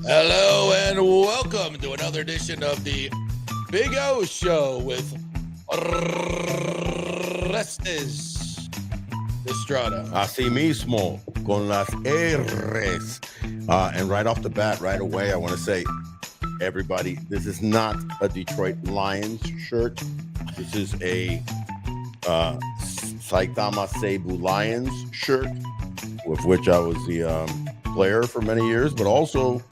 Hello and welcome to another edition of the Big O Show with Orestes Estrada. Así mismo, con las R's. And right off the bat, right away, I want to say, everybody, this is not a Detroit Lions shirt. This is a Saitama Seibu Lions shirt, with which I was the player for many years, but also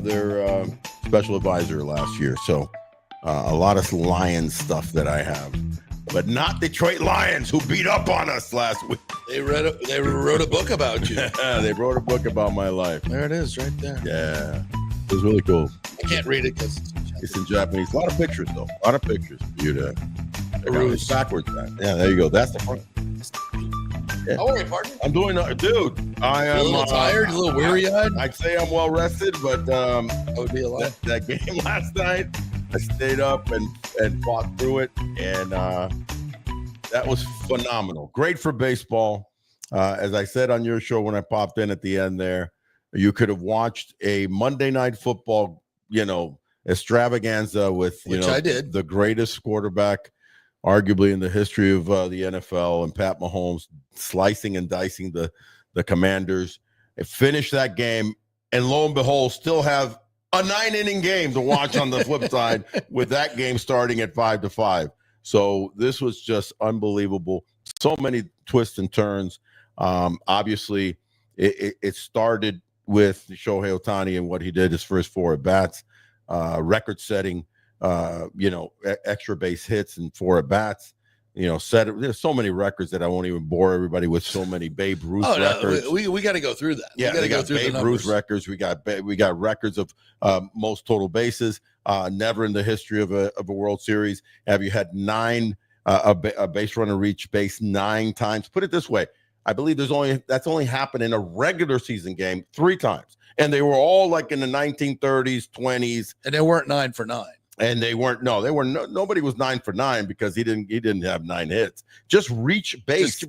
their special advisor last year. So a lot of Lions stuff that I have, but not Detroit Lions, who beat up on us last week. They wrote a book about you. They wrote a book about my life. There it is, right there. Yeah, it was really cool. I can't read it because It's in Japanese. A lot of pictures, though. A lot of pictures for you to. Peruse. Backwards, man. Yeah, there you go. That's the front. Yeah. How are you, partner? I'm doing, dude. I am a little tired, a little weary-eyed. I'd say I'm well rested, but That would be a lot. that game last night, I stayed up and fought through it, and that was phenomenal. Great for baseball. As I said on your show when I popped in at the end there, you could have watched a Monday Night Football, extravaganza with Which I did. The greatest quarterback arguably in the history of the NFL, and Pat Mahomes slicing and dicing the Commanders. And finish that game, and lo and behold, still have a 9-inning game to watch on the flip side, with that game starting at 5-5. So this was just unbelievable. So many twists and turns. Obviously, it started with Shohei Ohtani and what he did his first 4 at-bats, record-setting, extra base hits and 4 at-bats. There's so many records that I won't even bore everybody with. So many Babe Ruth records. We got to go through that. Yeah, we got to go through Babe the Ruth records. We got records of most total bases. Never in the history of a World Series have you had 9 a base runner reach base 9 times. Put it this way, I believe that's only happened in a regular season game 3 times, and they were all like in the 1930s, 20s, and they weren't 9 for 9. And nobody was 9 for 9 because he didn't have 9 hits. Just reaching base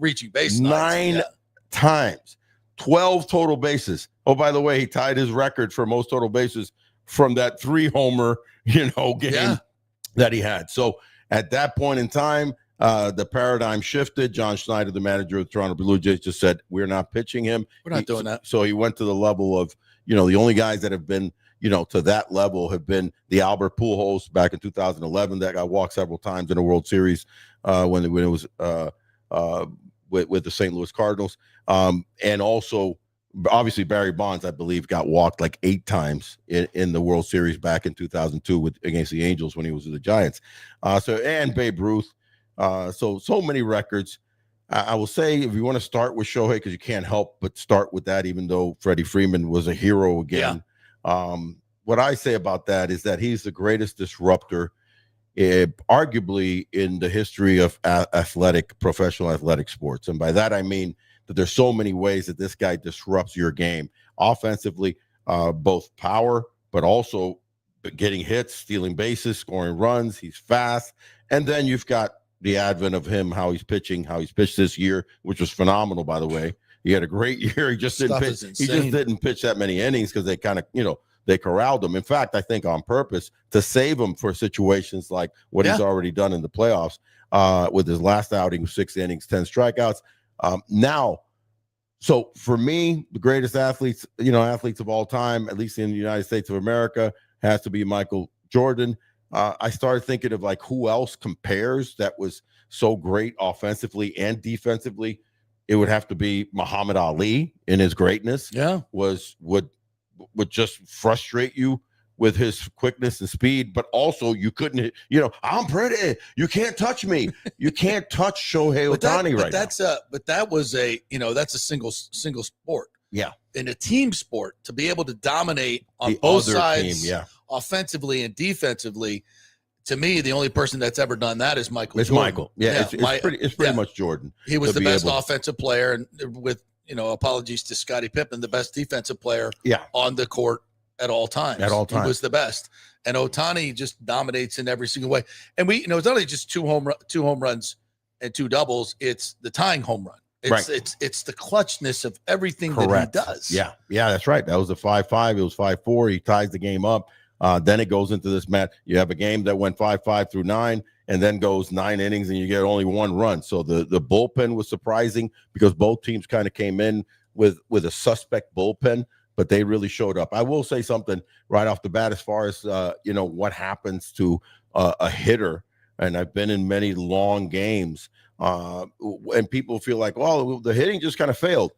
9 times, 12 total bases. Oh, by the way, he tied his record for most total bases from that 3-homer, game that he had. So at that point in time, the paradigm shifted. John Schneider, the manager of the Toronto Blue Jays, just said, we're not pitching him. We're not doing that. So he went to the level of, the only guys that have been, to that level have been the Albert Pujols back in 2011 that got walked several times in a World Series when it was with the St. Louis Cardinals. And also, obviously, Barry Bonds, I believe, got walked like 8 times in the World Series back in 2002 against the Angels when he was with the Giants. And Babe Ruth. So many records. I will say, if you want to start with Shohei, because you can't help but start with that, even though Freddie Freeman was a hero again. Yeah. What I say about that is that he's the greatest disruptor, arguably, in the history of professional athletic sports. And by that, I mean that there's so many ways that this guy disrupts your game. Offensively, both power, but also getting hits, stealing bases, scoring runs. He's fast. And then you've got the advent of him, how he's pitching, how he's pitched this year, which was phenomenal, by the way. He had a great year. He just didn't pitch. He just didn't pitch that many innings because they kind of, they corralled him. In fact, I think on purpose to save him for situations like what he's already done in the playoffs with his last outing, 6 innings, 10 strikeouts. So for me, the greatest athletes of all time, at least in the United States of America, has to be Michael Jordan. I started thinking of like who else compares that was so great offensively and defensively. It would have to be Muhammad Ali in his greatness. Yeah, would just frustrate you with his quickness and speed, but also you couldn't. I'm pretty. You can't touch me. You can't touch Shohei Ohtani right now. But that was that's a single sport. Yeah, in a team sport, to be able to dominate on both sides, offensively and defensively. To me, the only person that's ever done that is Michael. It's Jordan. Michael. Yeah, it's pretty much Jordan. He was the best offensive player, and with apologies to Scottie Pippen, the best defensive player on the court at all times. He was the best. And Ohtani just dominates in every single way. And it's not only just two home runs and 2 doubles, it's the tying home run. It's the clutchness of everything that he does. Yeah, that's right. That was a 5-5. It was 5-4. He ties the game up. Then it goes into this match. You have a game that went 5-5 through 9, and then goes 9 innings, and you get only 1 run. So the bullpen was surprising because both teams kind of came in with a suspect bullpen, but they really showed up. I will say something right off the bat as far as what happens to a hitter, and I've been in many long games. And people feel like, well, the hitting just kind of failed.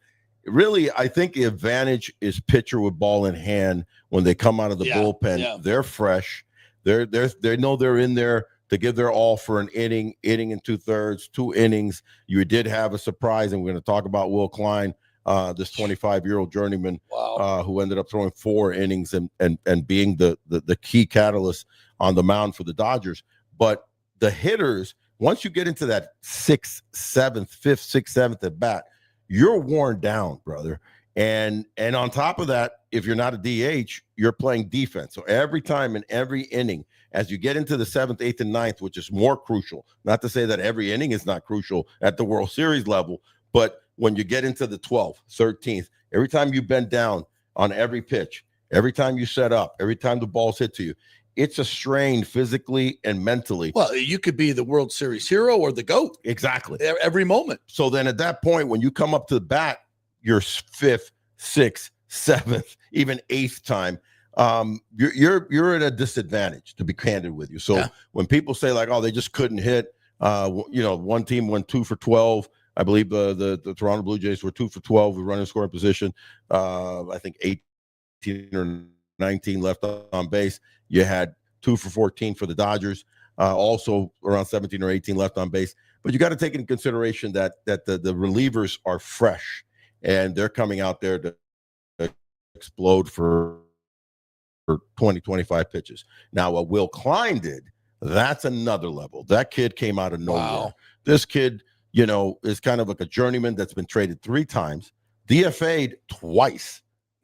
Really, I think the advantage is pitcher with ball in hand when they come out of the bullpen. Yeah. They're fresh. They know they're in there to give their all for an inning and 2/3, 2 innings. You did have a surprise, and we're going to talk about Will Klein, this 25-year-old journeyman, who ended up throwing 4 innings and being the key catalyst on the mound for the Dodgers. But the hitters, once you get into that 6th, 7th, 5th, 6th, 7th at bat, you're worn down, brother. And on top of that, if you're not a DH, you're playing defense. So every time in every inning, as you get into the 7th, 8th, and 9th, which is more crucial, not to say that every inning is not crucial at the World Series level, but when you get into the 12th, 13th, every time you bend down on every pitch, every time you set up, every time the ball's hit to you, it's a strain physically and mentally. Well, you could be the World Series hero or the GOAT. Exactly. Every moment. So then at that point, when you come up to the bat, your 5th, 6th, 7th, even 8th time, you're at a disadvantage, to be candid with you. So when people say like, oh, they just couldn't hit, one team went 2 for 12. I believe the Toronto Blue Jays were 2 for 12 with running scoring position. I think 18 or 19 left on base. You had 2 for 14 for the Dodgers, also around 17 or 18 left on base. But you got to take into consideration that the relievers are fresh, and they're coming out there to explode for 20, 25 pitches. Now, what Will Klein did, that's another level. That kid came out of nowhere. Wow. This kid, is kind of like a journeyman that's been traded 3 times, DFA'd twice.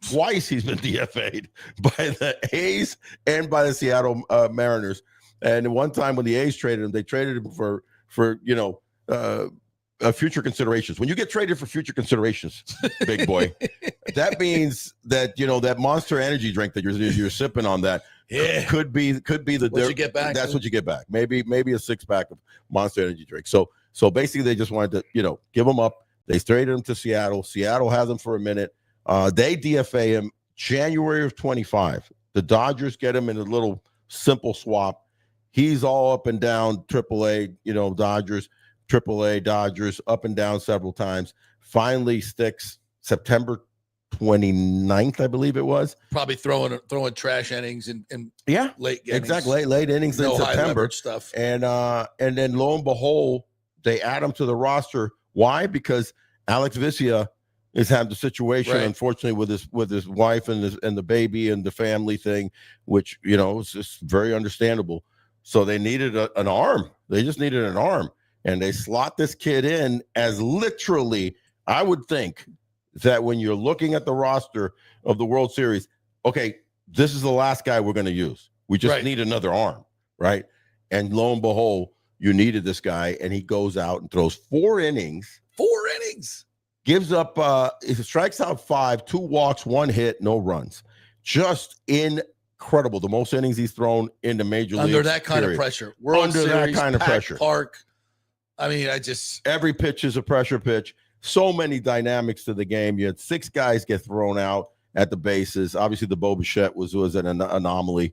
Twice he's been DFA'd by the A's and by the Seattle Mariners. And one time when the A's traded him, they traded him for future considerations. When you get traded for future considerations, big boy, that means that that Monster Energy drink that you're sipping on that could be the what you get back. That's what you get back. Maybe a 6-pack of Monster Energy drink. So basically they just wanted to give him up. They traded him to Seattle. Seattle has him for a minute. They DFA him January of 25. The Dodgers get him in a little simple swap. He's all up and down AAA, Dodgers, AAA, Dodgers, up and down several times. Finally sticks September 29th, I believe it was. Probably throwing trash innings and late innings. Exactly, late innings in September stuff. And then lo and behold, they add him to the roster. Why? Because Alex Vizia is having the situation, unfortunately, with his wife and the baby and the family thing, which is just very understandable. So they needed an arm. They just needed an arm, and they slot this kid in as literally. I would think that when you're looking at the roster of the World Series, okay, this is the last guy we're going to use. We just need another arm, right? And lo and behold, you needed this guy, and he goes out and throws 4 innings. 4 innings. Gives up, he strikes out 5, 2 walks, 1 hit, no runs. Just incredible. The most innings he's thrown in the major league. Under that kind of pressure. World Series, that kind of pressure. Park. I mean, every pitch is a pressure pitch. So many dynamics to the game. You had 6 guys get thrown out at the bases. Obviously, the Bo Bichette was an anomaly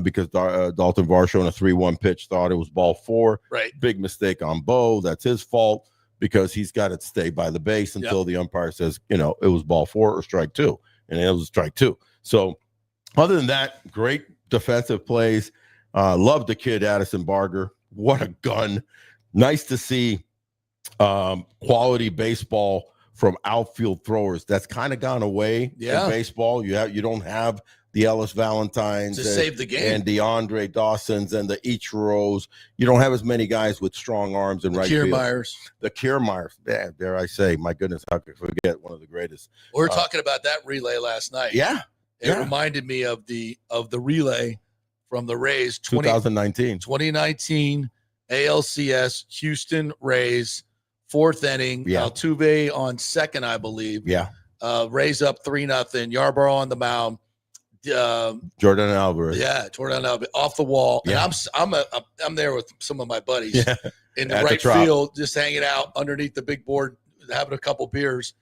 because Dalton Varsho on a 3-1 pitch thought it was ball 4. Right. Big mistake on Bo. That's his fault, because he's got to stay by the base until the umpire says, it was ball 4 or strike 2. And it was strike 2. So other than that, great defensive plays. Love the kid, Addison Barger. What a gun. Nice to see quality baseball from outfield throwers. That's kind of gone away in baseball. You don't have the Ellis Valentines to save the game, and DeAndre Dawsons and the Ichiros. You don't have as many guys with strong arms in right field. The Kiermaiers. Yeah, dare I say, my goodness, how could I forget one of the greatest? We were talking about that relay last night. Yeah. It reminded me of the relay from the Rays 2019 ALCS Houston Rays 4th inning. Yeah. Altuve on second, I believe. Yeah. Raise up 3-0. Yarborough on the mound. Jordan Alvarez. Yeah, Jordan Alvarez off the wall. Yeah. And I'm there with some of my buddies in the right field, just hanging out underneath the big board, having a couple beers.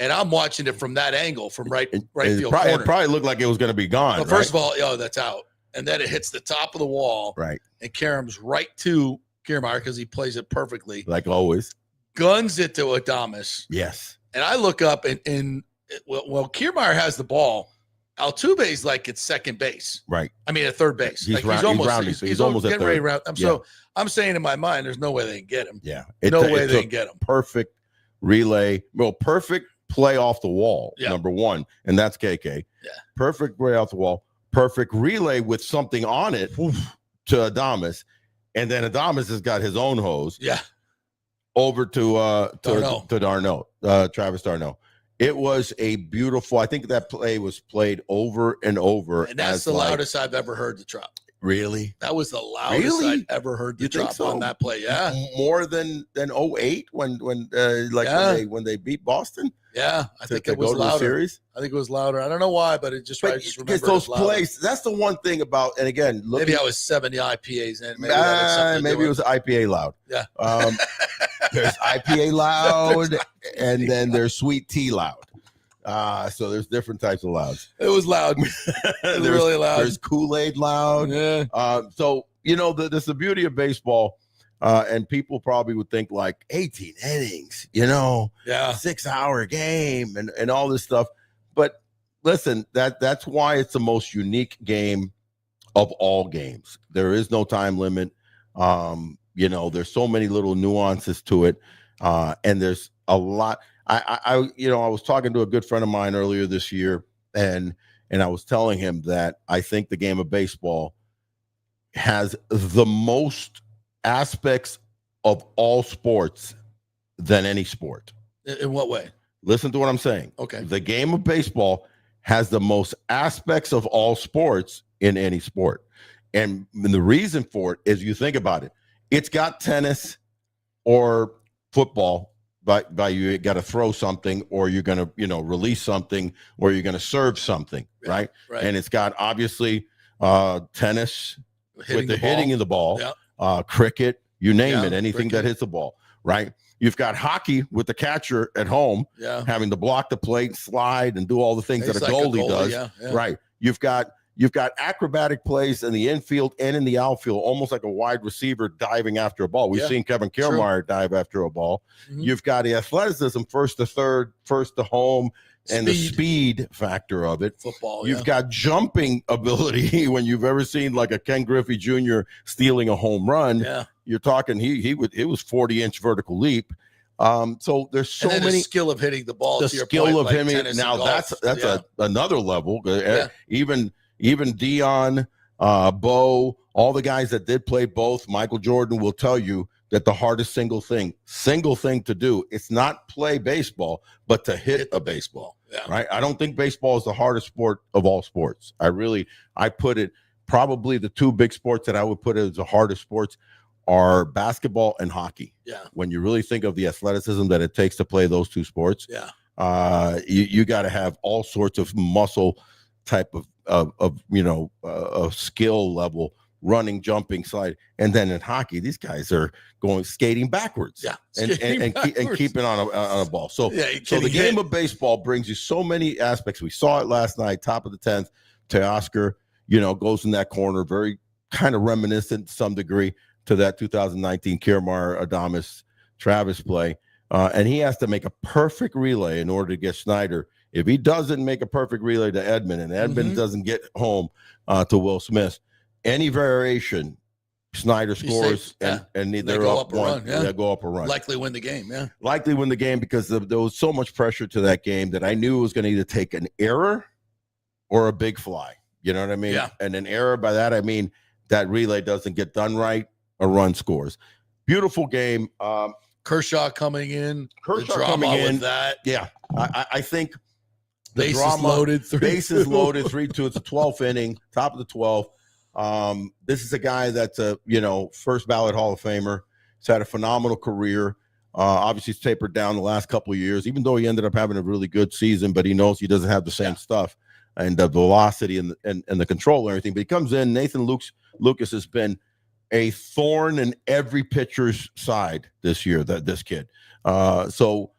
And I'm watching it from that angle, from right field corner. It probably looked like it was going to be gone. Well, first of all, that's out. And then it hits the top of the wall. Right. And Karam's right to Kiermaier because he plays it perfectly. Like always. Guns it to Adames. Yes. And I look up and Kiermaier has the ball. Altuve's like at second base. Right. I mean, at third base. He's almost getting at ready third. to round. So I'm saying in my mind, there's no way they can get him. Yeah. No way they can get him. Perfect relay. Well, perfect play off the wall, number one. And that's KK. Yeah. Perfect play off the wall. Perfect relay with something on it to Adames. And then Adames has got his own hose. Yeah. Over to Darno, Travis Darno. It was a beautiful, I think that play was played over and over. And that's the loudest I've ever heard the drop. Really? That was the loudest I've ever heard the drop on that play. Yeah. More than 08 when they beat Boston? Yeah. I think it was louder. Series? I think it was louder. I don't know why, but I just remember those plays. That's the one thing about, and again, maybe I was 70 IPAs in. Maybe it was IPA loud. Yeah. There's IPA loud, and then there's sweet tea loud. So there's different types of louds. It was loud. It was really loud. There's Kool-Aid loud. Yeah. So that's the beauty of baseball. And people probably would think like 18 innings, 6-hour game and all this stuff. But listen, that's why it's the most unique game of all games. There is no time limit. There's so many little nuances to it. And there's a lot. I was talking to a good friend of mine earlier this year, and I was telling him that I think the game of baseball has the most aspects of all sports than any sport. In what way? Listen to what I'm saying. Okay. The game of baseball has the most aspects of all sports in any sport. And the reason for it is, you think about it, it's got tennis or football, by you got to throw something, or you're going to, release something, or you're going to serve something, right? And it's got obviously tennis hitting of the ball, cricket, you name it, anything that hits the ball, right? You've got hockey with the catcher at home, having to block the plate, slide, and do all the things that a goalie does, right? You've got acrobatic plays in the infield and in the outfield, almost like a wide receiver diving after a ball. We've seen Kevin Kiermaier dive after a ball. Mm-hmm. You've got the athleticism, first to third, first to home, and the speed factor of it. Football. You've got jumping ability. When you've ever seen like a Ken Griffey Jr. stealing a home run, you're talking it was 40-inch vertical leap. So there's so many the skill of hitting the ball. The skill of hitting. Now that's another level. Even Dion, Bo, all the guys that did play both, Michael Jordan will tell you that the hardest single thing to do, it's not play baseball, but to hit a baseball, right? I don't think baseball is the hardest sport of all sports. I put it, probably the two big sports that I would put as the hardest sports are basketball and hockey. Yeah. When you really think of the athleticism that it takes to play those two sports, you got to have all sorts of muscle type of skill level, running, jumping, slide. And then in hockey, these guys are skating backwards, and keeping on a ball. So the game of baseball brings you so many aspects. We saw it last night, top of the 10th. Teoscar, goes in that corner, very kind of reminiscent to some degree to that 2019 Kiermaier Adames Travis play. And he has to make a perfect relay in order to get Schneider. If he doesn't make a perfect relay to Edmund, and Edmund doesn't get home to Will Smith, any variation, Schneider scores, and they're up one. They go up a run. Likely win the game, Likely win the game, because there was so much pressure to that game that I knew it was going to either take an error or a big fly. You know what I mean? Yeah. And an error, by that I mean that relay doesn't get done right, a run scores. Beautiful game. Kershaw coming in. With that. Yeah. I think the bases drama, loaded, 3-2. It's a 12th inning, top of the 12th. This is a guy that's a first ballot Hall of Famer. He's had a phenomenal career. Obviously, he's tapered down the last couple of years, even though he ended up having a really good season, but he knows he doesn't have the same stuff and the velocity and the control and everything. But he comes in, Nathan Lucas has been a thorn in every pitcher's side this year, this kid. So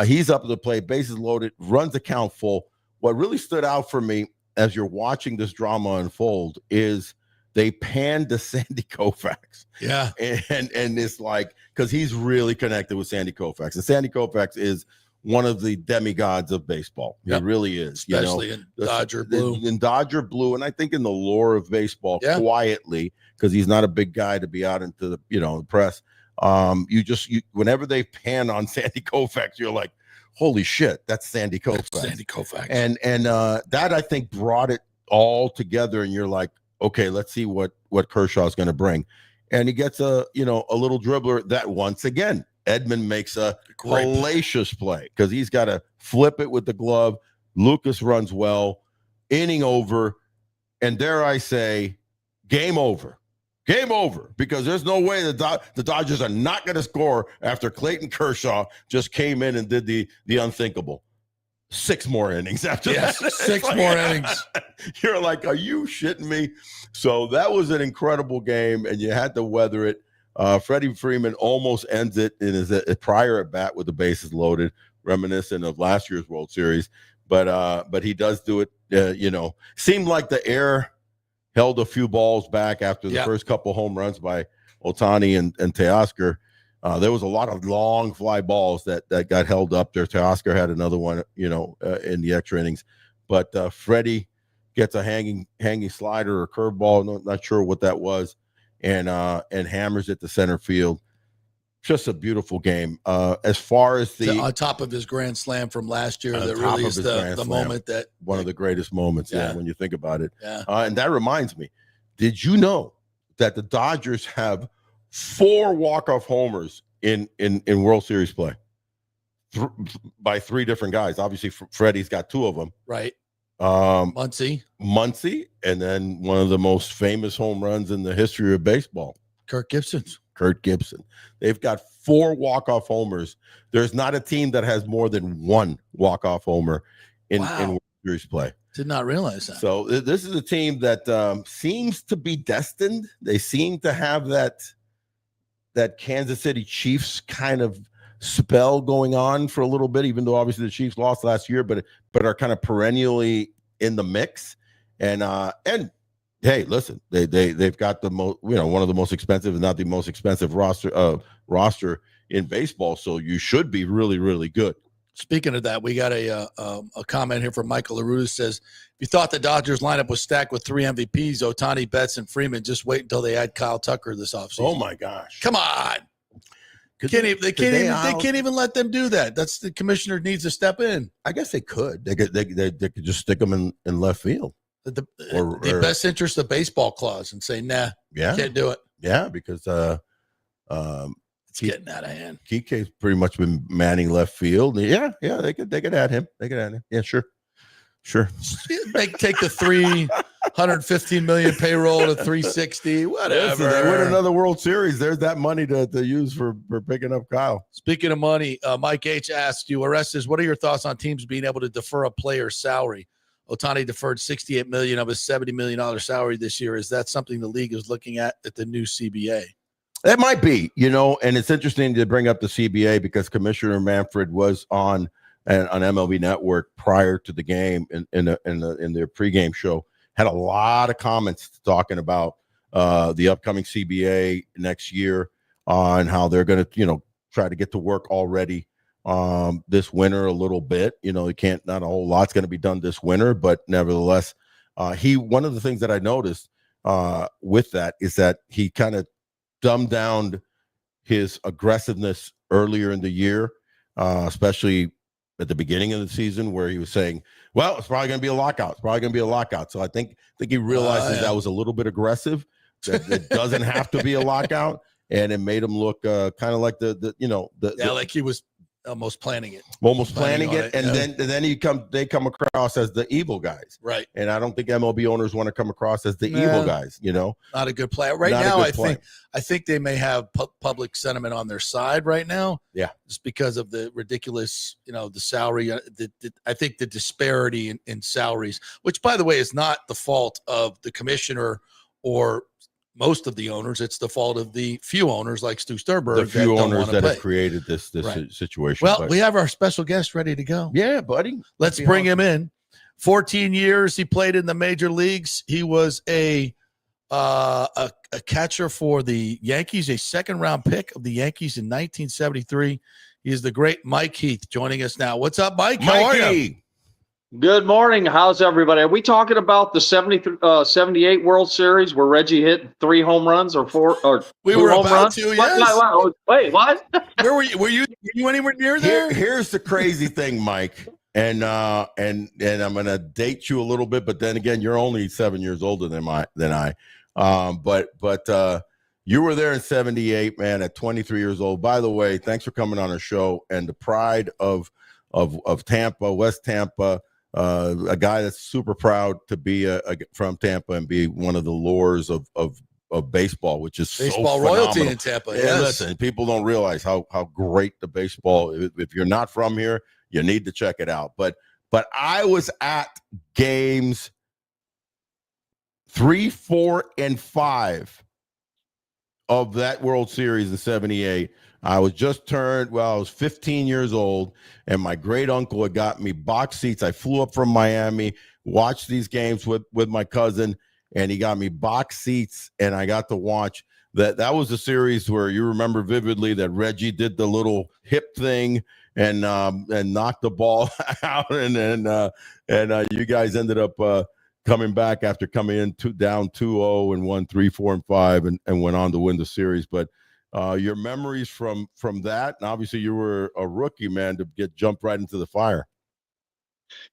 he's up to the plate, bases loaded, runs the count full. What really stood out for me as you're watching this drama unfold is they panned to Sandy Koufax. Yeah. And it's like, because he's really connected with Sandy Koufax. And Sandy Koufax is one of the demigods of baseball. He really is. Especially in Dodger blue. In Dodger blue, and I think in the lore of baseball, quietly, because he's not a big guy to be out into the, the press. Whenever they pan on Sandy Koufax, you're like, holy shit, that's Sandy Koufax. Sandy Koufax. And that, I think, brought it all together, and you're like, okay, let's see what Kershaw is going to bring. And he gets a little dribbler that once again, Edman makes a hellacious play because he's got to flip it with the glove. Lucas runs well, inning over. And dare I say, game over. Game over, because there's no way the Dodgers are not going to score after Clayton Kershaw just came in and did the unthinkable. 6 more innings after that. 6 more innings. You're like, are you shitting me? So that was an incredible game, and you had to weather it. Freddie Freeman almost ends it in his prior at bat with the bases loaded, reminiscent of last year's World Series. But he does do it. Seemed like the air held a few balls back after the first couple home runs by Ohtani and Teoscar. There was a lot of long fly balls that got held up there. Teoscar had another one, in the extra innings. But Freddie gets a hanging slider or curveball, not sure what that was, and hammers it to center field. Just a beautiful game. As far as on top of his grand slam from last year, that really is the moment that one of the greatest moments. When you think about it. Yeah. And that reminds me, did you know that the Dodgers have 4 walk-off homers in World Series play by 3 different guys? Obviously, Freddie's got 2 of them. Right. Muncy, and then one of the most famous home runs in the history of baseball, Kurt Gibson. They've got 4 walk-off homers. There's not a team that has more than 1 walk-off homer in World Series play. Did not realize that. So this is a team that seems to be destined. They seem to have that Kansas City Chiefs kind of spell going on for a little bit, even though obviously the Chiefs lost last year, but are kind of perennially in the mix. And hey, listen, they've got the most, one of the most expensive, if not the most expensive roster in baseball. So you should be really, really good. Speaking of that, we got a comment here from Michael LaRue. Says, if you thought the Dodgers lineup was stacked with 3 MVPs, Ohtani, Betts, and Freeman, just wait until they add Kyle Tucker this offseason. Oh my gosh. Come on. They can't even let them do that. That's the commissioner needs to step in. I guess they could. They could just stick them in left field. The best interest of baseball clause and say, nah, can't do it. Yeah, because it's getting out of hand. Kike's pretty much been manning left field. Yeah, they could add him. Yeah, sure. Take the $315 million payroll to 360, whatever. Listen, they win another World Series. There's that money to use for picking up Kyle. Speaking of money, Mike H asked you, Orestes, what are your thoughts on teams being able to defer a player's salary? Ohtani deferred $68 million of his $70 million salary this year. Is that something the league is looking at the new CBA? That might be, and it's interesting to bring up the CBA because Commissioner Manfred was on MLB Network prior to the game in their pregame show, had a lot of comments talking about the upcoming CBA next year on how they're going to, try to get to work already this winter a little bit. Not a whole lot's going to be done this winter, but nevertheless, one of the things that I noticed with that is that he kind of dumbed down his aggressiveness earlier in the year, especially at the beginning of the season, where he was saying, well, it's probably going to be a lockout. So I think he realizes that was a little bit aggressive, that it doesn't have to be a lockout. And it made him look kind of like like he was almost planning it. And then they come across as the evil guys. Right. And I don't think MLB owners want to come across as the evil guys, Not a good play. Right now, I think they may have public sentiment on their side right now. Yeah. Just because of the ridiculous, the salary. I think the disparity in salaries, which, by the way, is not the fault of the commissioner or most of the owners. It's the fault of the few owners like Stu Sternberg. The few owners that have created this right. situation. Well, we have our special guest ready to go. Yeah, buddy. Let's bring him in. 14 years he played in the major leagues. He was a catcher for the Yankees, a second-round pick of the Yankees in 1973. He is the great Mike Heath joining us now. What's up, Mike? How are you? Good morning. How's everybody? Are we talking about the 78 World Series where Reggie hit 3 home runs or 4 or we were home about runs? To, yes. Wait, what? Where were you? Were you anywhere near there? Here's the crazy thing, Mike. And I'm gonna date you a little bit, but then again, you're only 7 years older than I. But you were there in 78, man, at 23 years old. By the way, thanks for coming on our show. And the pride of Tampa, West Tampa. A guy that's super proud to be from Tampa and be one of the lures of baseball, which is baseball so royalty in Tampa. Yeah, yes. Listen, people don't realize how great the baseball. If you're not from here, you need to check it out. But I was at games 3, 4, and 5 of that World Series in 78. I was I was 15 years old, and my great uncle had got me box seats. I flew up from Miami, watched these games with my cousin, and he got me box seats, and I got to watch that. That was a series where you remember vividly that Reggie did the little hip thing and knocked the ball out, and you guys ended up coming back after coming in down 2-0 and won 3, 4, and 5, and went on to win the series. But your memories from that, and obviously you were a rookie, man, to get jumped right into the fire.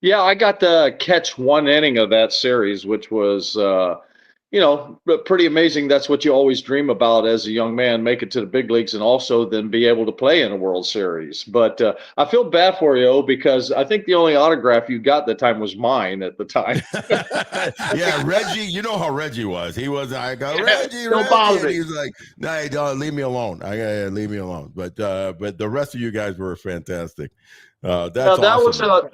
Yeah, I got to catch 1 inning of that series, which was, pretty amazing. That's what you always dream about as a young man, make it to the big leagues and also then be able to play in a World Series. But I feel bad for you, because I think the only autograph you got that time was mine at the time. Yeah, Reggie, you know how Reggie was. He was, I go, Reggie, don't bother me. He was like, no, don't leave me alone. Leave me alone. But the rest of you guys were fantastic. That's awesome.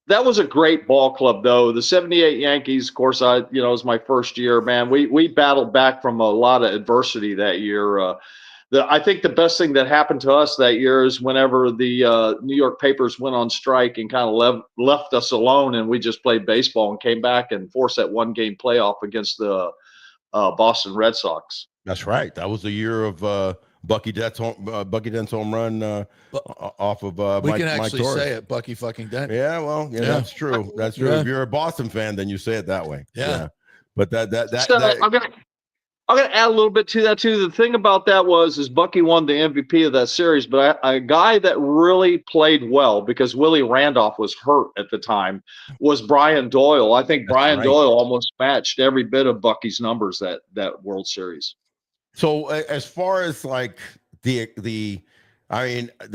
That was a great ball club, though. The 78 Yankees, of course, it was my first year, man. We battled back from a lot of adversity that year. I think the best thing that happened to us that year is whenever the New York papers went on strike and kind of left us alone, and we just played baseball and came back and forced that 1-game playoff against the Boston Red Sox. That's right. That was the year of Bucky Dent's home run off of we Mike, can actually Mike say it, Bucky fucking Dent. Yeah, well, yeah, that's true. That's true. Yeah. If you're a Boston fan, then you say it that way. Yeah. But I'm gonna add a little bit to that too. The thing about that is Bucky won the MVP of that series, but a guy that really played well, because Willie Randolph was hurt at the time, was Brian Doyle. I think Brian Doyle almost matched every bit of Bucky's numbers that World Series. So as far as like the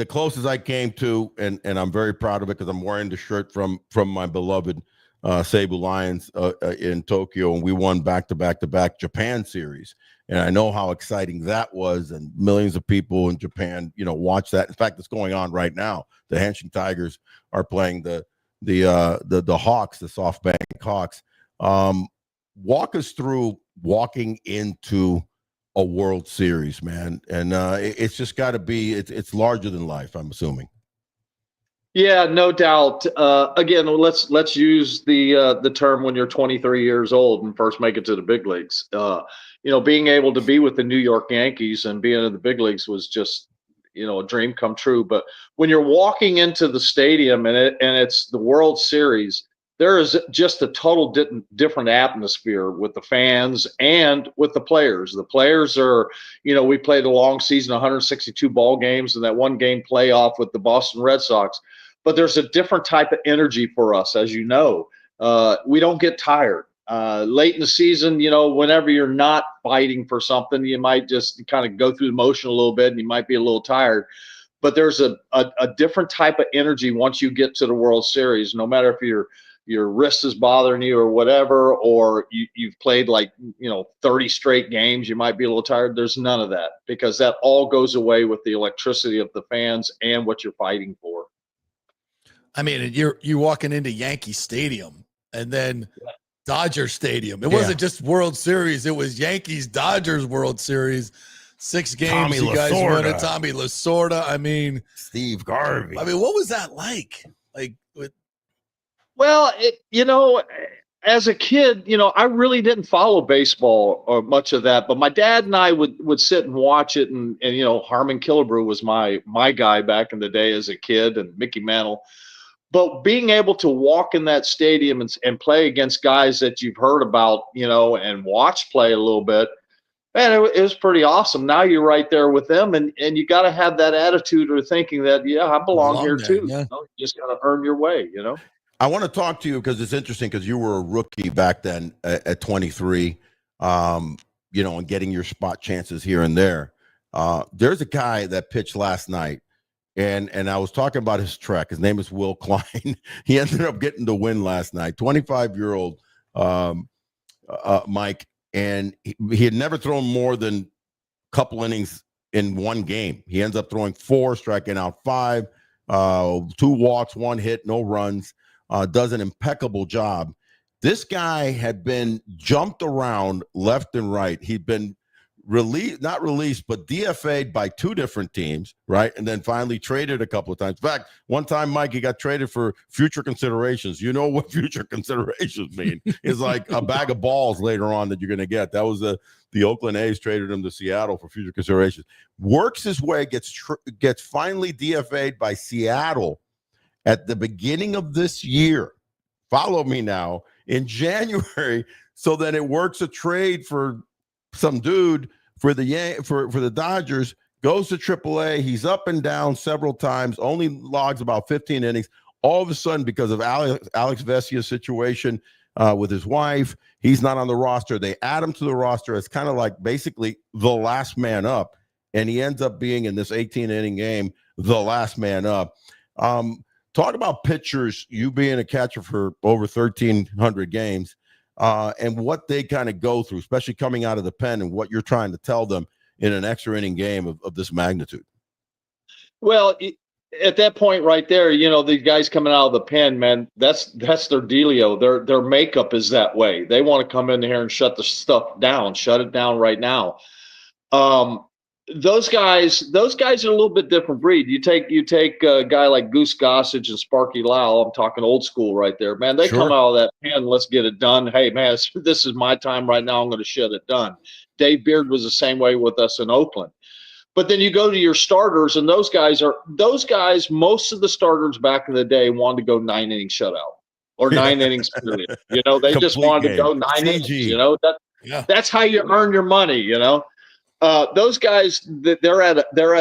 closest I came to, and I'm very proud of it because I'm wearing the shirt from my beloved Seibu Lions in Tokyo, and we won back-to-back Japan series. And I know how exciting that was, and millions of people in Japan, watch that. In fact, it's going on right now. The Hanshin Tigers are playing the Hawks, the SoftBank Hawks. Walk us through walking into a World Series, man, and it's just got to be. It's larger than life, I'm assuming. Yeah, no doubt. Again, let's use the term when you're 23 years old and first make it to the big leagues. Being able to be with the New York Yankees and being in the big leagues was just a dream come true. But when you're walking into the stadium and it's the World Series, there is just a total different atmosphere with the fans and with the players. The players are, we played a long season, 162 ball games, and that 1-game playoff with the Boston Red Sox. But there's a different type of energy for us, as you know. We don't get tired. Late in the season, whenever you're not fighting for something, you might just kind of go through the motion a little bit, and you might be a little tired. but there's a different type of energy once you get to the World Series, no matter if your wrist is bothering you or whatever, or you've played 30 straight games, you might be a little tired. There's none of that, because that all goes away with the electricity of the fans and what you're fighting for. I mean, you're walking into Yankee Stadium and then Dodger Stadium. It wasn't just World Series. It was Yankees Dodgers World Series. 6 games Tommy you guys Lasorda. won it. Tommy Lasorda. I mean, Steve Garvey. I mean, what was that like? Well, as a kid, I really didn't follow baseball or much of that, but my dad and I would sit and watch it, and Harmon Killebrew was my guy back in the day as a kid, and Mickey Mantle. But being able to walk in that stadium and play against guys that you've heard about, and watch play a little bit, man, it was pretty awesome. Now you're right there with them, and you got to have that attitude or thinking that, I belong here there, too. yeah. You just got to earn your way, I want to talk to you because it's interesting, because you were a rookie back then at 23, and getting your spot chances here and there. There's a guy that pitched last night, and I was talking about his trek. His name is Will Klein. He ended up getting the win last night, 25-year-old Mike, and he had never thrown more than a couple innings in one game. He ends up throwing 4, striking out 5, 2 walks, 1 hit, no runs. Does an impeccable job. This guy had been jumped around left and right. He'd been not released, but DFA'd by 2 different teams, right? And then finally traded a couple of times. In fact, one time, Mike, he got traded for future considerations. You know what future considerations mean? It's like a bag of balls later on that you're going to get. That was the Oakland A's traded him to Seattle for future considerations. Works his way, gets finally DFA'd by Seattle at the beginning of this year. Follow me now. In January, so then it works a trade for some dude for the Dodgers, goes to AAA. He's up and down several times, only logs about 15 innings. All of a sudden, because of Alex Vesia's situation with his wife, he's not on the roster. They add him to the roster as kind of like basically the last man up, and he ends up being in this 18-inning game the last man up. Talk about pitchers, you being a catcher for over 1,300 games, and what they kind of go through, especially coming out of the pen, and what you're trying to tell them in an extra inning game of this magnitude. Well, at that point right there, the guys coming out of the pen, man, that's their dealio. Their makeup is that way. They want to come in here and shut the stuff down, shut it down right now. Those guys are a little bit different breed. You take a guy like Goose Gossage and Sparky Lau. I'm talking old school right there, man. They come out of that pen, let's get it done. Hey, man, this is my time right now. I'm going to shut it done. Dave Beard was the same way with us in Oakland. But then you go to your starters, and those guys, most of the starters back in the day wanted to go 9-inning shutout or 9 innings period. They just wanted to go 9 innings. That's how you earn your money, Those guys, they're at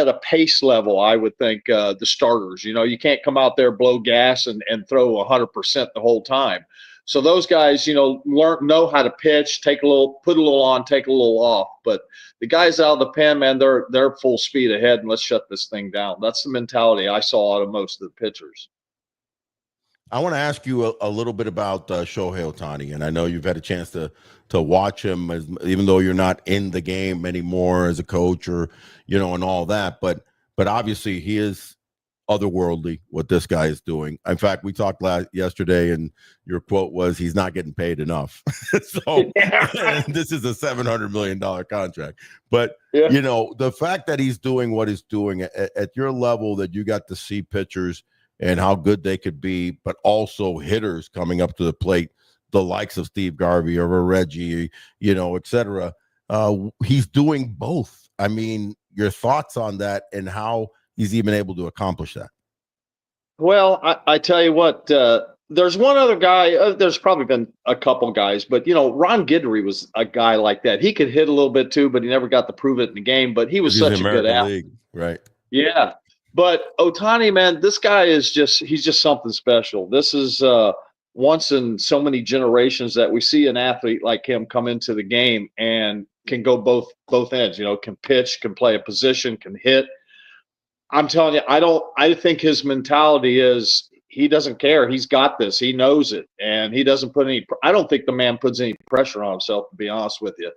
a pace level, I would think, the starters. You can't come out there, blow gas, and throw 100% the whole time. So those guys, know how to pitch, put a little on, take a little off. But the guys out of the pen, man, they're full speed ahead, and let's shut this thing down. That's the mentality I saw out of most of the pitchers. I want to ask you a little bit about Shohei Ohtani, and I know you've had a chance to watch him, even though you're not in the game anymore as a coach or and all that. But obviously he is otherworldly what this guy is doing. In fact, we talked yesterday, and your quote was, "He's not getting paid enough." So this is a $700 million contract. But the fact that he's doing what he's doing at your level, that you got to see pitchers and how good they could be, but also hitters coming up to the plate, the likes of Steve Garvey or Reggie, et cetera. He's doing both. I mean, your thoughts on that and how he's even able to accomplish that? Well, I tell you what, there's one other guy. There's probably been a couple guys, but Ron Guidry was a guy like that. He could hit a little bit too, but he never got to prove it in the game. But he was such a good athlete, right? Yeah. But Ohtani, man, this guy he's just something special. This is once in so many generations that we see an athlete like him come into the game and can go both ends, can pitch, can play a position, can hit. I'm telling you, I think his mentality is he doesn't care. He's got this. He knows it. And he doesn't put I don't think the man puts any pressure on himself, to be honest with you.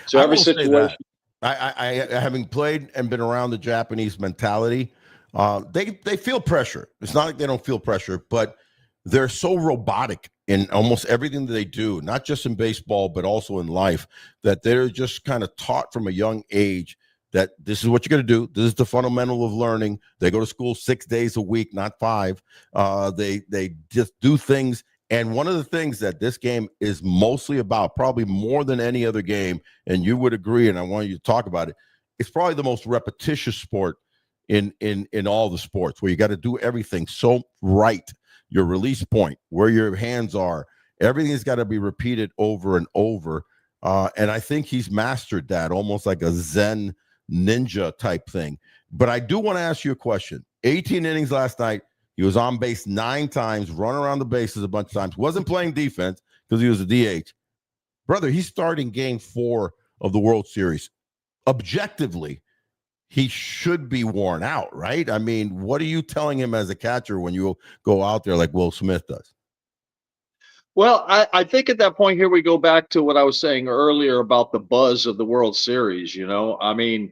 So I every will say situation. that. I having played and been around the Japanese mentality, they feel pressure. It's not like they don't feel pressure, but they're so robotic in almost everything that they do, not just in baseball, but also in life, that they're just kind of taught from a young age that this is what you're going to do. This is the fundamental of learning. They go to school 6 days a week, not 5. They just do things. And one of the things that this game is mostly about, probably more than any other game, and you would agree, and I want you to talk about it, it's probably the most repetitious sport in all the sports, where you got to do everything so right. Your release point, where your hands are, everything's got to be repeated over and over. And I think he's mastered that, almost like a Zen ninja type thing. But I do want to ask you a question. 18 innings last night. He was on base 9 times, run around the bases a bunch of times. Wasn't playing defense because he was a DH. Brother, he's starting game 4 of the World Series. Objectively, he should be worn out, right? I mean, what are you telling him as a catcher when you go out there like Will Smith does? Well, I think at that point here we go back to what I was saying earlier about the buzz of the World Series. I mean,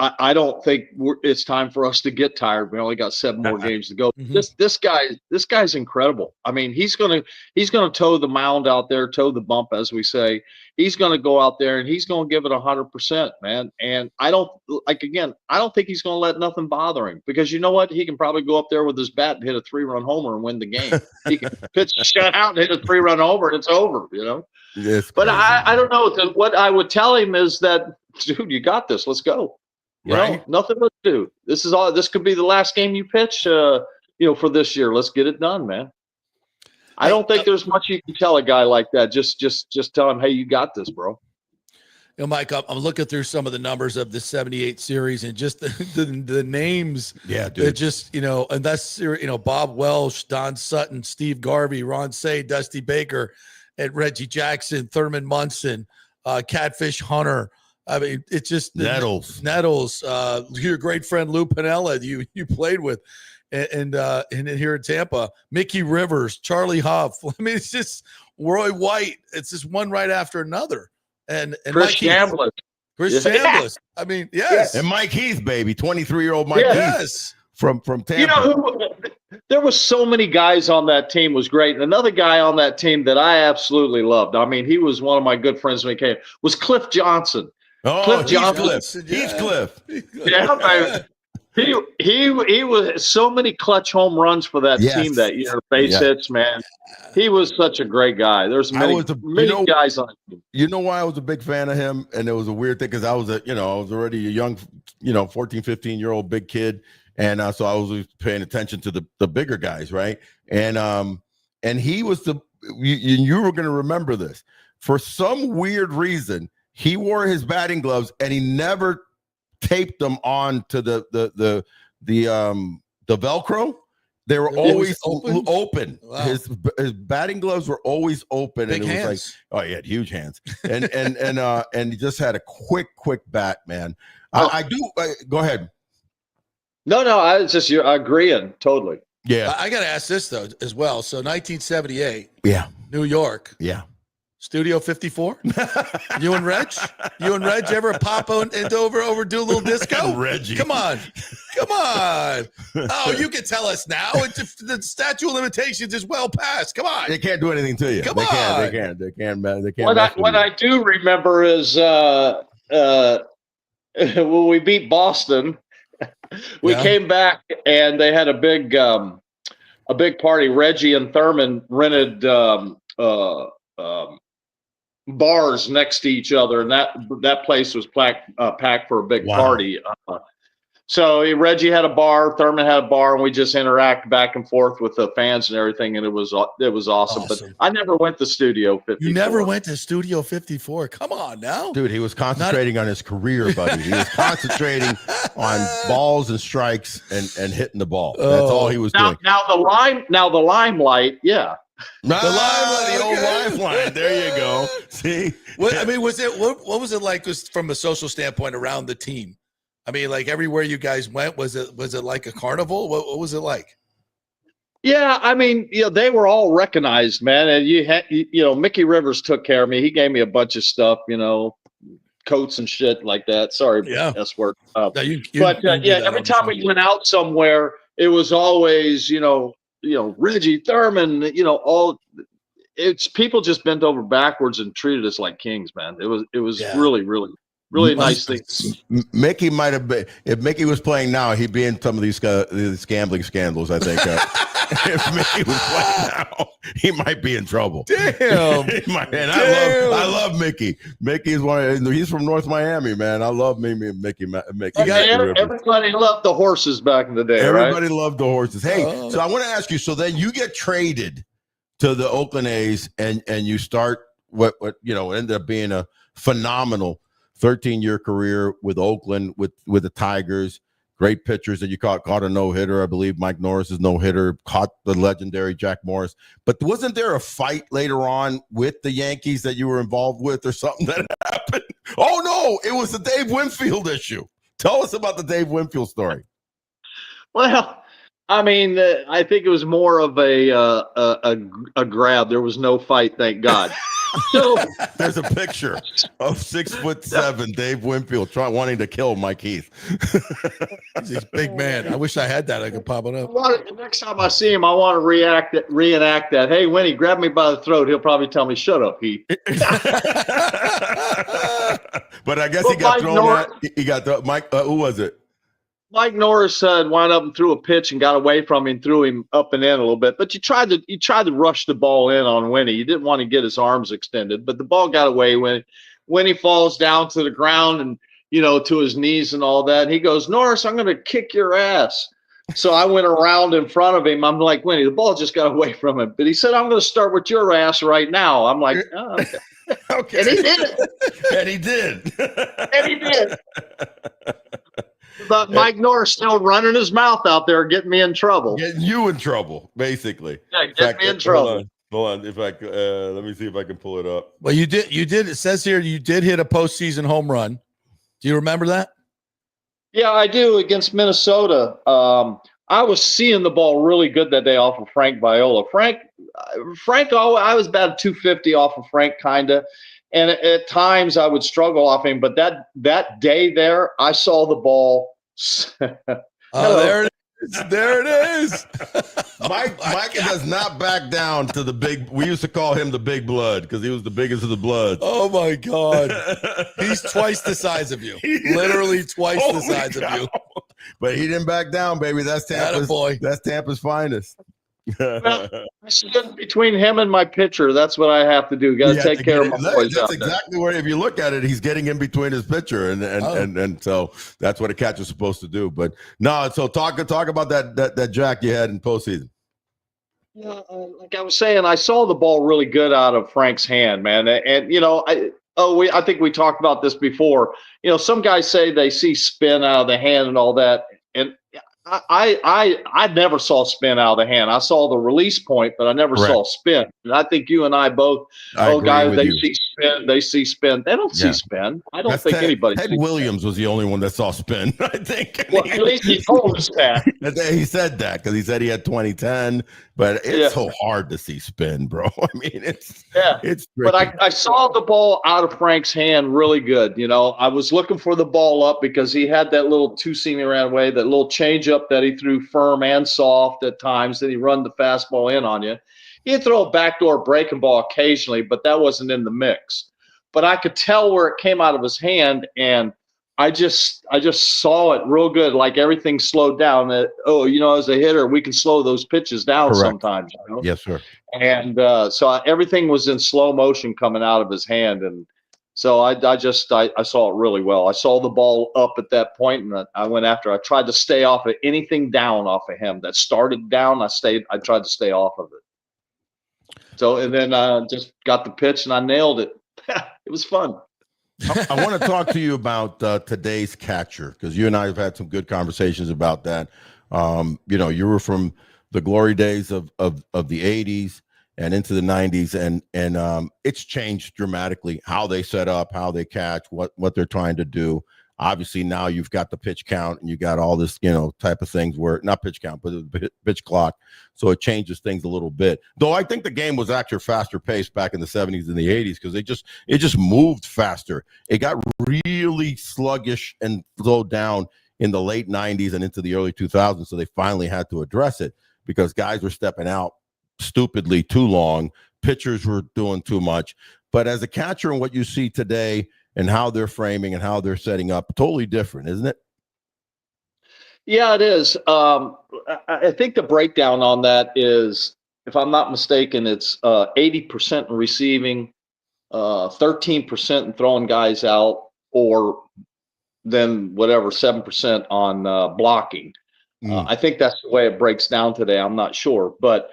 I don't think it's time for us to get tired. We only got 7 more games to go. Mm-hmm. This guy's incredible. I mean, he's gonna toe the mound out there, toe the bump, as we say. He's gonna go out there and he's gonna give it 100%, man. And I don't think he's gonna let nothing bother him, because you know what? He can probably go up there with his bat and hit a 3-run homer and win the game. He can pitch a shutout and hit a 3-run homer and it's over. Yes, but I don't know. What I would tell him is that, dude, you got this. Let's go. Nothing to do. This could be the last game you pitch, for this year. Let's get it done, man. I don't think there's much you can tell a guy like that. Just tell him, hey, you got this, bro. Mike, I'm looking through some of the numbers of the 78 series and just the names. Yeah, dude. Just, and that's, Bob Welsh, Don Sutton, Steve Garvey, Ron Say, Dusty Baker, and Reggie Jackson, Thurman Munson, Catfish Hunter. I mean, it's just Nettles, your great friend Lou Piniella, you played with, and here in Tampa, Mickey Rivers, Charlie Huff. I mean, it's just Roy White. It's just one right after another. And Chris Chambliss. Chambliss. I mean, yes. And Mike Heath, baby, 23-year-old Mike Heath. Yes. From Tampa. There was so many guys on that team, was great. And another guy on that team that I absolutely loved, I mean, he was one of my good friends when he came, was Cliff Johnson. Oh, Cliff Johnson. Heathcliff. Yeah, he was so many clutch home runs for that team that year. Base hits, man. He was such a great guy. There's many guys on it. You know why I was a big fan of him? And it was a weird thing because I was already a young, 14, 15-year-old big kid. And so I was paying attention to the bigger guys, right? And he was you were going to remember this. For some weird reason, he wore his batting gloves and he never taped them on to the Velcro. They were always open. Wow. His batting gloves were always open. Big and it hands. was like, he had huge hands. And he just had a quick bat, man. I do. Go ahead. No, I was just agreeing totally. Yeah. I got to ask this though as well. So 1978. Yeah. New York. Yeah. Studio 54. You and Reg ever pop on and over do a little disco? Reggie. Come on. Oh, you can tell us now. The statute of limitations is well past. Come on. They can't do anything to you. Come on. They can't. What I do remember is when we beat Boston, we came back and they had a big party. Reggie and Thurman rented bars next to each other, and that place was packed for a big party. So Reggie had a bar, Thurman had a bar, and we just interact back and forth with the fans and everything, and it was awesome. But I never went to Studio 54. You never went to Studio 54? Come on now. Dude, he was concentrating on his career, buddy. He was concentrating on balls and strikes and hitting the ball. That's all he was doing. Now the limelight, yeah. The old lifeline. There you go. See, what was it like from a social standpoint around the team? I mean, like everywhere you guys went, was it like a carnival? What was it like? Yeah, I mean, they were all recognized, man. And Mickey Rivers took care of me. He gave me a bunch of stuff, coats and shit like that. Sorry, Yeah. S word. No, But do that every on the time show. we went out somewhere, it was always, Reggie Thurman, all it's people just bent over backwards and treated us like kings, man. It was Yeah. really, really, really nice thing. Mickey might have been, if Mickey was playing now, he'd be in some of these gambling scandals, I think. If Mickey was playing now, he might be in trouble. Damn. And I love Mickey. Mickey is he's from North Miami, man. I love Mickey. Everybody loved the horses back in the day, Everybody right? loved the horses. Hey, so I want to ask you, so then you get traded to the Oakland A's and you start what ended up being a phenomenal 13-year career with Oakland, with the Tigers. Great pitchers that you caught a no-hitter. I believe Mike Norris's no-hitter, caught the legendary Jack Morris. But wasn't there a fight later on with the Yankees that you were involved with or something that happened? Oh, no, it was the Dave Winfield issue. Tell us about the Dave Winfield story. Well, I mean, I think it was more of a grab. There was no fight, thank God. So there's a picture of 6'7" Dave Winfield wanting to kill Mike Heath. He's a big man. I wish I had that. I could pop it up. Next time I see him, I want to reenact that. Hey, Winnie, grab me by the throat. He'll probably tell me, "Shut up, Heath." But I guess he got thrown at. He got Mike. Who was it? Mike Norris wound up and threw a pitch and got away from him, threw him up and in a little bit. But you tried to rush the ball in on Winnie. You didn't want to get his arms extended, but the ball got away when Winnie falls down to the ground and to his knees and all that. And he goes, "Norris, I'm going to kick your ass." So I went around in front of him. I'm like, "Winnie, the ball just got away from him." But he said, "I'm going to start with your ass right now." I'm like, "Oh, okay." Okay. And he did. And he did. And he did. But Mike Norris still running his mouth out there, getting me in trouble. Getting you in trouble, basically. Yeah, getting me in trouble. Hold on. If I let me see if I can pull it up. Well, you did. It says here you did hit a postseason home run. Do you remember that? Yeah, I do, against Minnesota. I was seeing the ball really good that day off of Frank Viola. Frank, I was about 250 off of Frank, kind of. And at times I would struggle off him, but that day there, I saw the ball. There it is. There it is. Mike does not back down to the big. We used to call him the big blood because he was the biggest of the bloods. Oh my God. He's twice the size of you. Literally twice the size of you. But he didn't back down, baby. That's Tampa's finest. Well, I stood between him and my pitcher. That's what I have to do. Got to take care of my boys. That's exactly where, if you look at it, he's getting in between his pitcher, and so that's what a catcher's supposed to do. But no, so talk about that jack you had in postseason. Yeah, like I was saying, I saw the ball really good out of Frank's hand, man, and I think we talked about this before. Some guys say they see spin out of the hand and all that, and I never saw spin out of the hand. I saw the release point, but I never saw spin. And I think you and I both, guys, they see spin. They don't see spin. I don't think anybody. Ted Williams was the only one that saw spin, I think. Well, at least he told us that. He said that because he said he had 2010, but it's so hard to see spin, bro. I mean, it's tricky. But I saw the ball out of Frank's hand really good. I was looking for the ball up because he had that little two-seam he ran away, that little changeup that he threw firm and soft at times. Then he run the fastball in on you. He'd throw a backdoor breaking ball occasionally, but that wasn't in the mix. But I could tell where it came out of his hand, and I just saw it real good, like everything slowed down. That as a hitter, we can slow those pitches down sometimes. Yes, sir. And so everything was in slow motion coming out of his hand, and so I saw it really well. I saw the ball up at that point, and I went after. I tried to stay off of anything down off of him that started down. I tried to stay off of it. So, and then I just got the pitch and I nailed it. It was fun. I want to talk to you about today's catcher, because you and I have had some good conversations about that. You were from the glory days of the 80s and into the 90s, and it's changed dramatically how they set up, how they catch, what they're trying to do. Obviously, now you've got the pitch count and you got all this, you know, type of things where not pitch count, but the pitch clock. So it changes things a little bit. Though I think the game was actually faster paced back in the 70s and the 80s because it just moved faster. It got really sluggish and slowed down in the late 90s and into the early 2000s. So they finally had to address it because guys were stepping out stupidly too long. Pitchers were doing too much. But as a catcher and what you see today and how they're framing and how they're setting up, totally different, isn't it? Yeah, it is. I think the breakdown on that is, if I'm not mistaken, it's 80% in receiving, 13% in throwing guys out, or then whatever 7% on blocking. I think that's the way it breaks down today. I'm not sure, but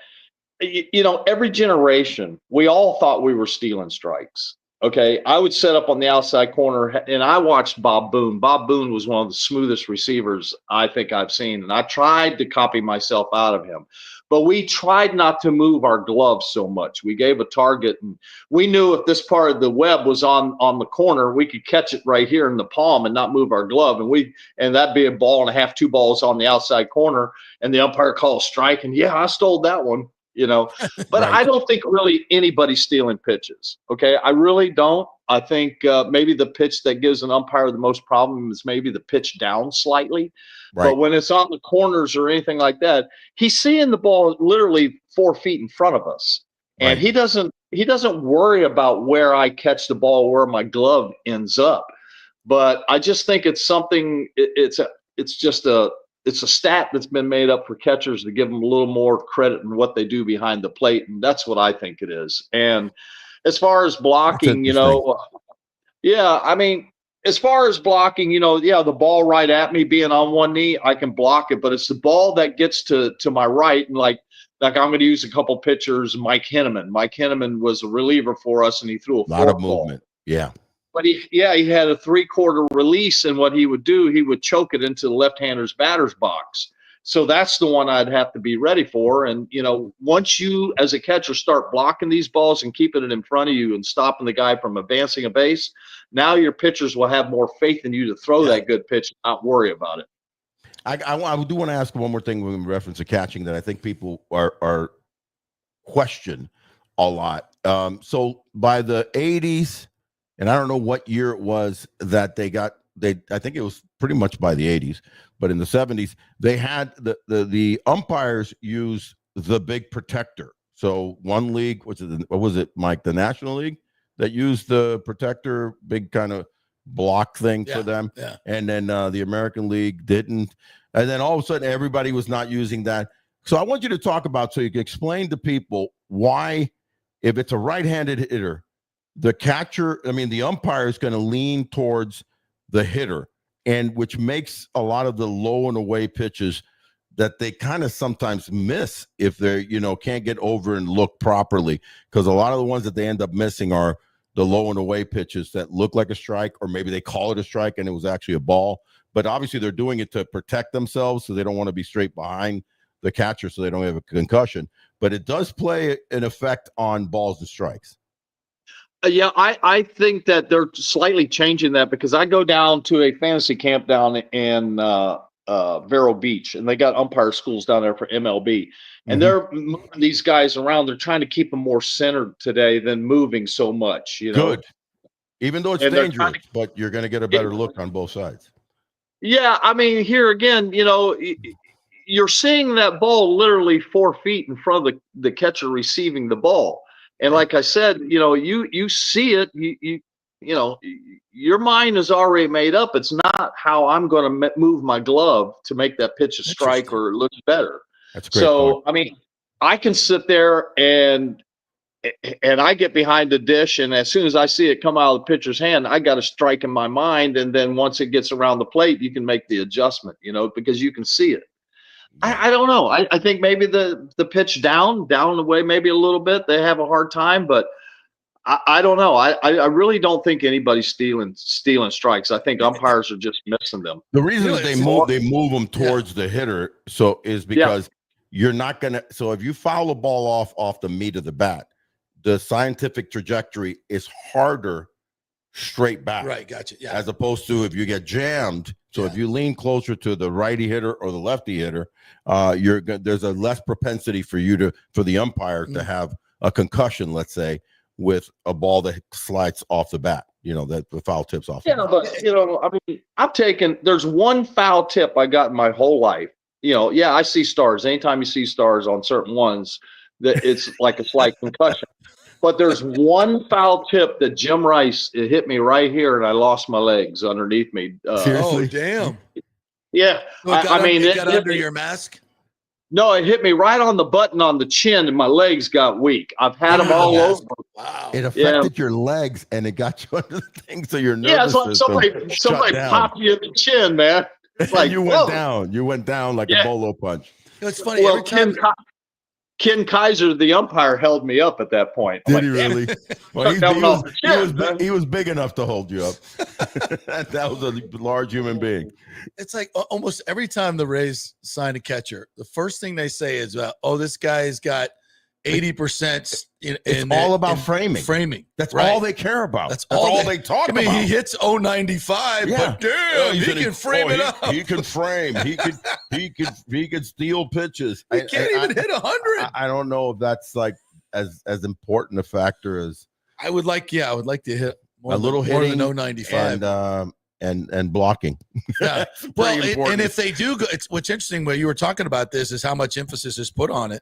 you know, every generation, we all thought we were stealing strikes. Okay, I would set up on the outside corner, and I watched Bob Boone. Bob Boone was one of the smoothest receivers I think I've seen, and I tried to copy myself out of him. But we tried not to move our gloves so much. We gave a target, and we knew if this part of the web was on the corner, we could catch it right here in the palm and not move our glove, and that'd be a ball and a half, 2 balls on the outside corner, and the umpire called a strike, and yeah, I stole that one. You know, but Right. I don't think really anybody's stealing pitches. Okay, I really don't. I think maybe the pitch that gives an umpire the most problem is maybe the pitch down slightly. Right. But when it's on the corners or anything like that, he's seeing the ball literally 4 feet in front of us, and Right. he doesn't worry about where I catch the ball, where my glove ends up. But I just think it's something. It's a stat that's been made up for catchers to give them a little more credit in what they do behind the plate, and that's what I think it is. And as far as blocking, you know, yeah, I mean, as far as blocking, you know, yeah, the ball right at me being on one knee, I can block it, but it's the ball that gets to my right, and like I'm going to use a couple pitchers. Mike Henneman. Mike Henneman was a reliever for us, and he threw a lot of forkball. movement. Yeah. But he had a 3/4 release, and what he would do, he would choke it into the left-hander's batter's box. So that's the one I'd have to be ready for. And, you know, once you, as a catcher, start blocking these balls and keeping it in front of you and stopping the guy from advancing a base, now your pitchers will have more faith in you to throw that good pitch and not worry about it. I do want to ask one more thing in reference to catching that I think people are question a lot. So by the 80s, and I don't know what year it was that I think it was pretty much by the 80s, but in the 70s, they had the umpires use the big protector. So one league, what was it, Mike, the National League that used the protector, big kind of block thing for them. Yeah. And then the American League didn't. And then all of a sudden, everybody was not using that. So I want you to talk about, so you can explain to people why, if it's a right-handed hitter, the umpire is going to lean towards the hitter, and which makes a lot of the low and away pitches that they kind of sometimes miss if they're, you know, can't get over and look properly, because a lot of the ones that they end up missing are the low and away pitches that look like a strike, or maybe they call it a strike and it was actually a ball. But obviously they're doing it to protect themselves, so they don't want to be straight behind the catcher so they don't have a concussion. But it does play an effect on balls and strikes. Yeah, I think that they're slightly changing that, because I go down to a fantasy camp down in Vero Beach, and they got umpire schools down there for MLB, and they're moving these guys around. They're trying to keep them more centered today than moving so much. You know, good, even though it's dangerous, but you're going to get a better look on both sides. Yeah, I mean, here again, you know, you're seeing that ball literally 4 feet in front of the catcher receiving the ball. And like I said, you know, you see it, you know, your mind is already made up. It's not how I'm going to move my glove to make that pitch a strike or it looks better. That's great. So, I mean, I can sit there and I get behind the dish, and as soon as I see it come out of the pitcher's hand, I got a strike in my mind. And then once it gets around the plate, you can make the adjustment, you know, because you can see it. I don't know. I think maybe the pitch down the way, maybe a little bit, they have a hard time, but I don't know. I really don't think anybody's stealing strikes. I think umpires are just missing them. The reason that they move them towards the hitter is because you're not gonna. So if you foul a ball off the meat of the bat, the scientific trajectory is harder straight back. Right, gotcha. Yeah. As opposed to if you get jammed. So if you lean closer to the righty hitter or the lefty hitter, there's a less propensity for the umpire to have a concussion, let's say, with a ball that slides off the bat. That the foul tips off. Yeah, but there's one foul tip I got in my whole life. I see stars. Anytime you see stars on certain ones, that it's like a slight concussion. But there's one foul tip that Jim Rice, it hit me right here, and I lost my legs underneath me. Oh, damn. Yeah. So it got under your mask? No, it hit me right on the button on the chin, and my legs got weak. I've had them all over. Wow. It affected your legs, and it got you under the thing, so your nervous it's like somebody popped you in the chin, man. It's like, you went down. You went down like a bolo punch. It's funny. Well, Ken Kaiser, the umpire, held me up at that point. Did he really? Well, he was big enough to hold you up. That was a large human being. It's like almost every time the Rays sign a catcher, the first thing they say is, this guy's got 80%. It's all about framing. Framing. That's all they care about. That's all they talk about. He hits 095, but damn, he can frame it up. He can frame. He could steal pitches. He can't even hit 100. I don't know if that's like as important a factor as I would like to hit a little hitting more than 095 and blocking. Yeah. Well, and if they do go, what's interesting when you were talking about this is how much emphasis is put on it.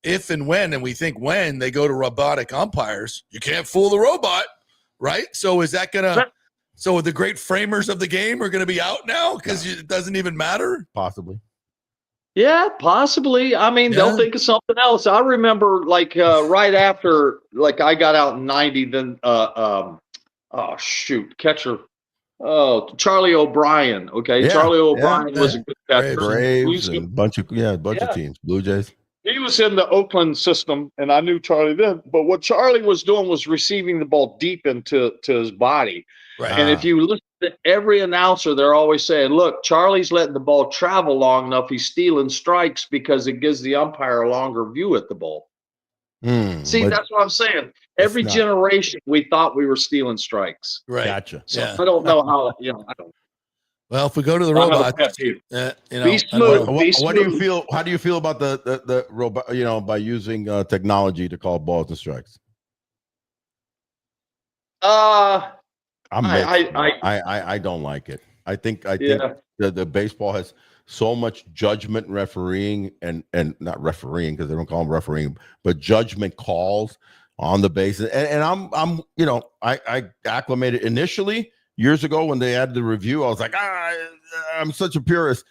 If and when they go to robotic umpires, you can't fool the robot, right? So is that so the great framers of the game are going to be out now because it doesn't even matter? Possibly. Yeah, possibly. I mean, they'll think of something else. I remember right after I got out in 90, then catcher. Oh, Charlie O'Brien. Okay. Yeah, Charlie O'Brien was a good catcher. Braves and a bunch of teams, Blue Jays. He was in the Oakland system, and I knew Charlie then. But what Charlie was doing was receiving the ball deep into his body. Right. And if you listen to every announcer, they're always saying, look, Charlie's letting the ball travel long enough. He's stealing strikes because it gives the umpire a longer view at the ball. See, that's what I'm saying. Every generation, we thought we were stealing strikes. Right. Gotcha. So I don't know how, I don't. Well, if we go to the robot, be smooth. What do you feel? How do you feel about the robot? By using technology to call balls and strikes. I don't like it. I think the baseball has so much judgment refereeing and not refereeing because they don't call them refereeing, but judgment calls on the bases. And I acclimated initially. Years ago, when they added the review, I was like, I'm such a purist.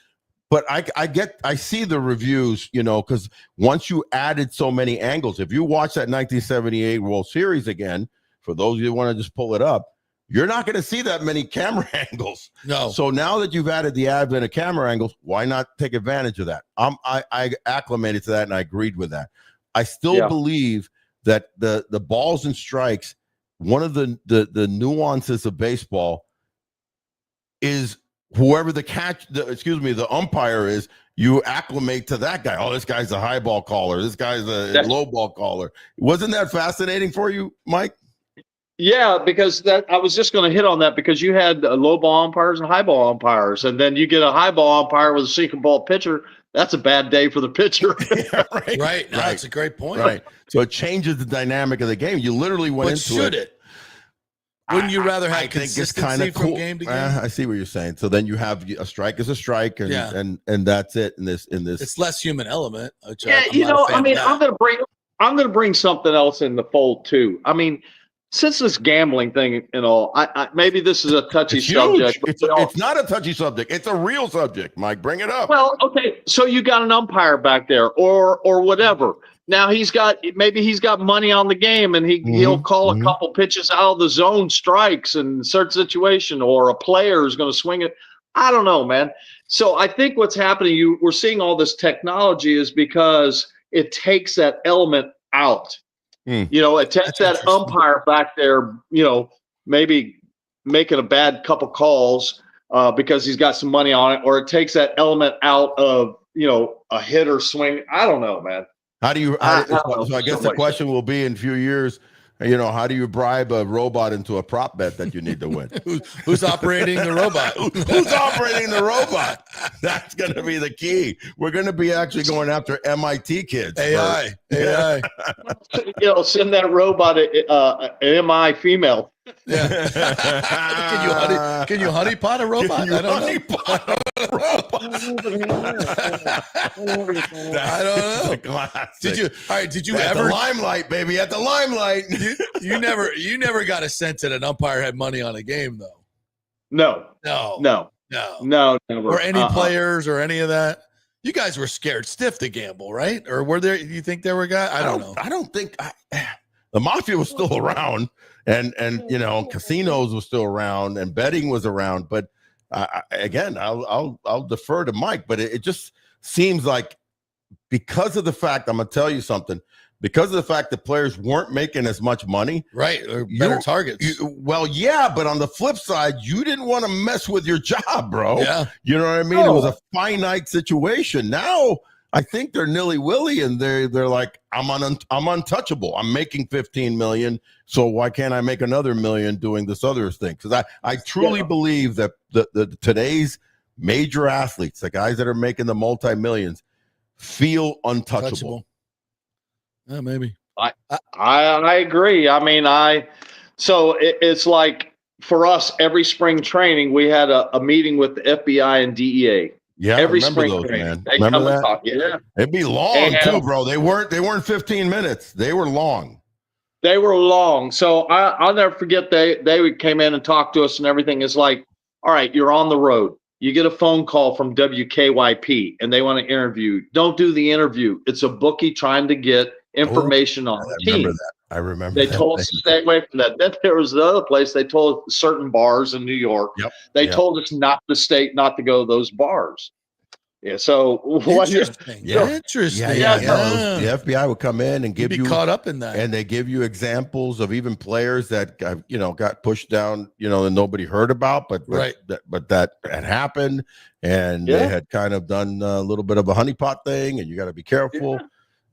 But I see the reviews, because once you added so many angles, if you watch that 1978 World Series again, for those of you who want to just pull it up, you're not going to see that many camera angles. No. So now that you've added the advent of camera angles, why not take advantage of that? I acclimated to that and I agreed with that. I still believe that the balls and strikes, one of the nuances of baseball is whoever the umpire is, you acclimate to that guy. Oh, this guy's a high ball caller. This guy's a low ball caller. Wasn't that fascinating for you, Mike? Yeah, because I was just going to hit on that because you had low ball umpires and high ball umpires, and then you get a high ball umpire with a sinking ball pitcher. That's a bad day for the pitcher. Right. No, that's a great point. Right. So it changes the dynamic of the game. You literally went into should it? Wouldn't you rather have consistency from game to game? I see what you're saying. So then you have a strike is a strike, and that's it. In this, it's less human element. I'm going to bring something else in the fold too. I mean, since this gambling thing and all, I maybe this is a touchy subject. It's not a touchy subject. It's a real subject, Mike. Bring it up. Well, okay. So you got an umpire back there, or whatever. Now he's got money on the game, and he'll call a couple pitches out of the zone strikes in a certain situation, or a player is going to swing it. I don't know, man. So I think what's happening, we're seeing all this technology is because it takes that element out. It takes that umpire back there, maybe making a bad couple calls because he's got some money on it, or it takes that element out of, a hitter swing. I don't know, man. So I guess the question will be in a few years, You know, how do you bribe a robot into a prop bet that you need to win? Who's operating the robot? Who's operating the robot? That's going to be the key. We're going to be actually going after MIT kids. AI. Send that robot an MI female. Yeah. Can you honeypot a robot? I don't know. Classic. Did you at ever the limelight, baby, at the limelight? you never got a sense that an umpire had money on a game, though? No. Never. Or any players or any of that? You guys were scared stiff to gamble, right? Or were there? You think there were guys? I don't know. I don't think the mafia was still around, and casinos were still around, and betting was around. But again, I'll defer to Mike. But it just seems like, because of the fact, I'm gonna tell you something. Because of the fact that players weren't making as much money, right? Or better targets. But on the flip side, you didn't want to mess with your job, bro. Yeah, you know what I mean. It was a finite situation. Now I think they're nilly-willy, and they're like, I'm untouchable. I'm making 15 million, so why can't I make another million doing this other thing? Because I truly believe that the today's major athletes, the guys that are making the multi-millions, feel untouchable. Yeah, maybe. I agree. I mean, so it's like, for us, every spring training, we had a meeting with the FBI and DEA. Yeah, every remember spring those, training. man. They Remember come that? and talk. Yeah, it'd be long too, bro. They weren't 15 minutes. They were long. They were long. So I'll never forget. They came in and talked to us, and everything is like, all right, you're on the road. You get a phone call from WKYP, and they want to interview. Don't do the interview. It's a bookie trying to get information on the team. I remember they told us to stay away from that. Then there was another place. They told certain bars in New York. Yep. They told us not to go to those bars. Yeah. So interesting. Interesting. The FBI would come in and give you caught up in that, and they give you examples of even players that got pushed down, and nobody heard about, but that had happened, and they had kind of done a little bit of a honeypot thing, and you got to be careful.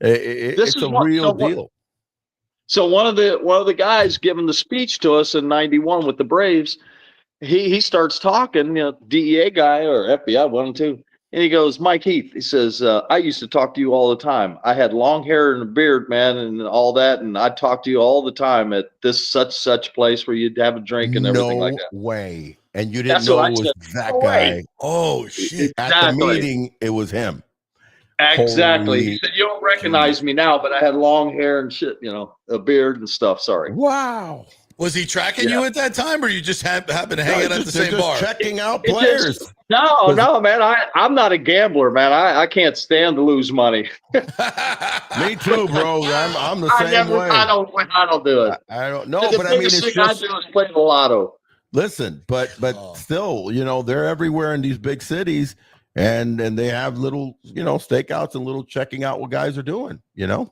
Yeah. It's a real deal. So one of the guys giving the speech to us in '91 with the Braves, he starts talking, DEA guy or FBI, one or two, and he goes, Mike Heath. He says, I used to talk to you all the time. I had long hair and a beard, man, and all that, and I'd talk to you all the time at this such place where you'd have a drink and everything like that. No way. And you didn't know it was that guy. Oh shit! At the meeting, it was him. Exactly. He said, you don't recognize me now, but I had long hair and shit, a beard and stuff. Sorry. Wow. Was he tracking you at that time, or you just happened to hang out at the same bar? Checking out players. No, man. I'm not a gambler, man. I can't stand to lose money. Me too, bro. I'm the same way. I don't do it. I don't know, but I mean, it's thing just, I do is play the lotto. Listen, but still, they're everywhere in these big cities. And they have little, stakeouts and little checking out what guys are doing, Yeah.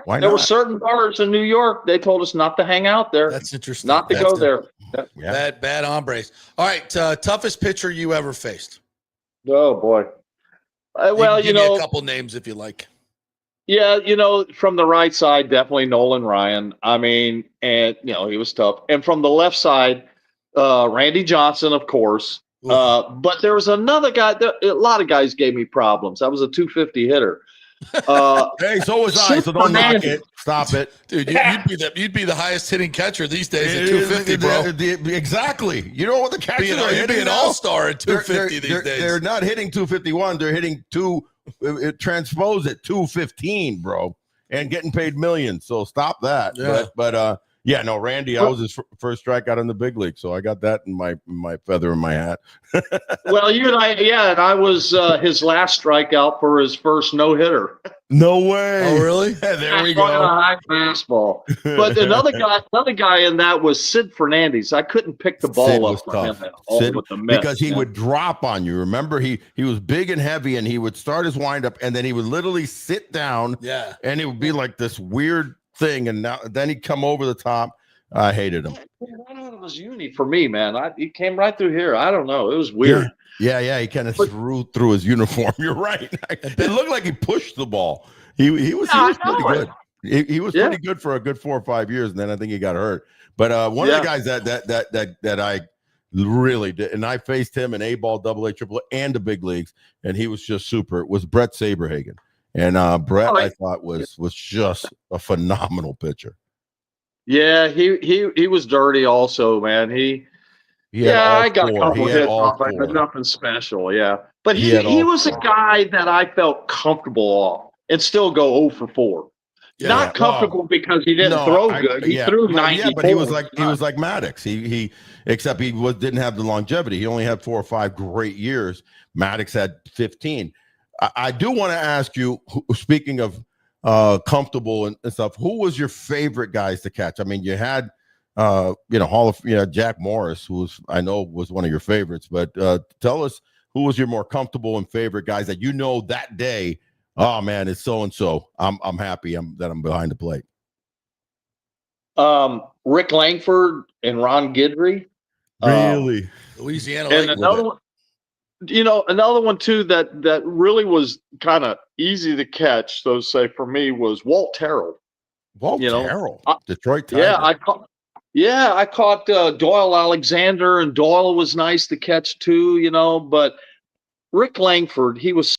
Why there not? were certain bars in New York. They told us not to hang out there. That's interesting. Not to go there. Yeah. Bad hombres. All right. Toughest pitcher you ever faced? Oh, boy. Well, give me a couple names if you like. Yeah. From the right side, definitely Nolan Ryan. I mean, and, he was tough. And from the left side, Randy Johnson, of course. But there was another guy. A lot of guys gave me problems. I was a 250 hitter. Hey, so was I. So don't knock it. Stop it, dude. You'd be the highest hitting catcher these days at 250, bro. Exactly. You know what the catchers are hitting? You'd be an all-star at 250 these days. They're not hitting 251. They're hitting transpose at 215, bro, and getting paid millions. So stop that. Yeah. But yeah, no, Randy, I was his first strikeout in the big league, so I got that in my feather in my hat. Well, you and I was his last strikeout for his first no-hitter. No way. Oh, really? There we go. High fastball. But another guy in that was Sid Fernandez. I couldn't pick the ball up for him Sid, with the Mets, because he would drop on you. Remember, he was big and heavy, and he would start his windup, and then he would literally sit down. Yeah. And it would be like this weird thing, and then he'd come over the top. I hated him. It was uni for me, man. He came right through here. I don't know. It was weird. Yeah. He kind of threw his uniform. You're right. It looked like he pushed the ball. He was pretty good. He was pretty good for a good 4 or 5 years, and then I think he got hurt. But one of the guys that I really did, and I faced him in A-ball, AA, AAA, and the big leagues, and he was just super, was Brett Saberhagen. And Brett, I thought was just a phenomenal pitcher. Yeah, he was dirty also, man. I got a couple hits off, but nothing special. Yeah, but he was a guy that I felt comfortable off and still go 0 for 4. Yeah, not comfortable because he didn't throw good. He threw 90. Yeah, but he was like Maddox. He except he didn't have the longevity. He only had 4 or 5 great years. Maddox had 15. I do want to ask you, speaking of comfortable and stuff, who was your favorite guys to catch? I mean, you had Jack Morris, who was one of your favorites, but tell us who was your more comfortable and favorite guys that that day. Oh man, it's so and so. I'm happy that I'm behind the plate. Rick Langford and Ron Guidry. Really, Louisiana. And another one. Another one too that really was kind of easy to catch, so say for me, was Walt Terrell. Terrell, Detroit Tigers. I caught Doyle Alexander, and Doyle was nice to catch too. But Rick Langford, he was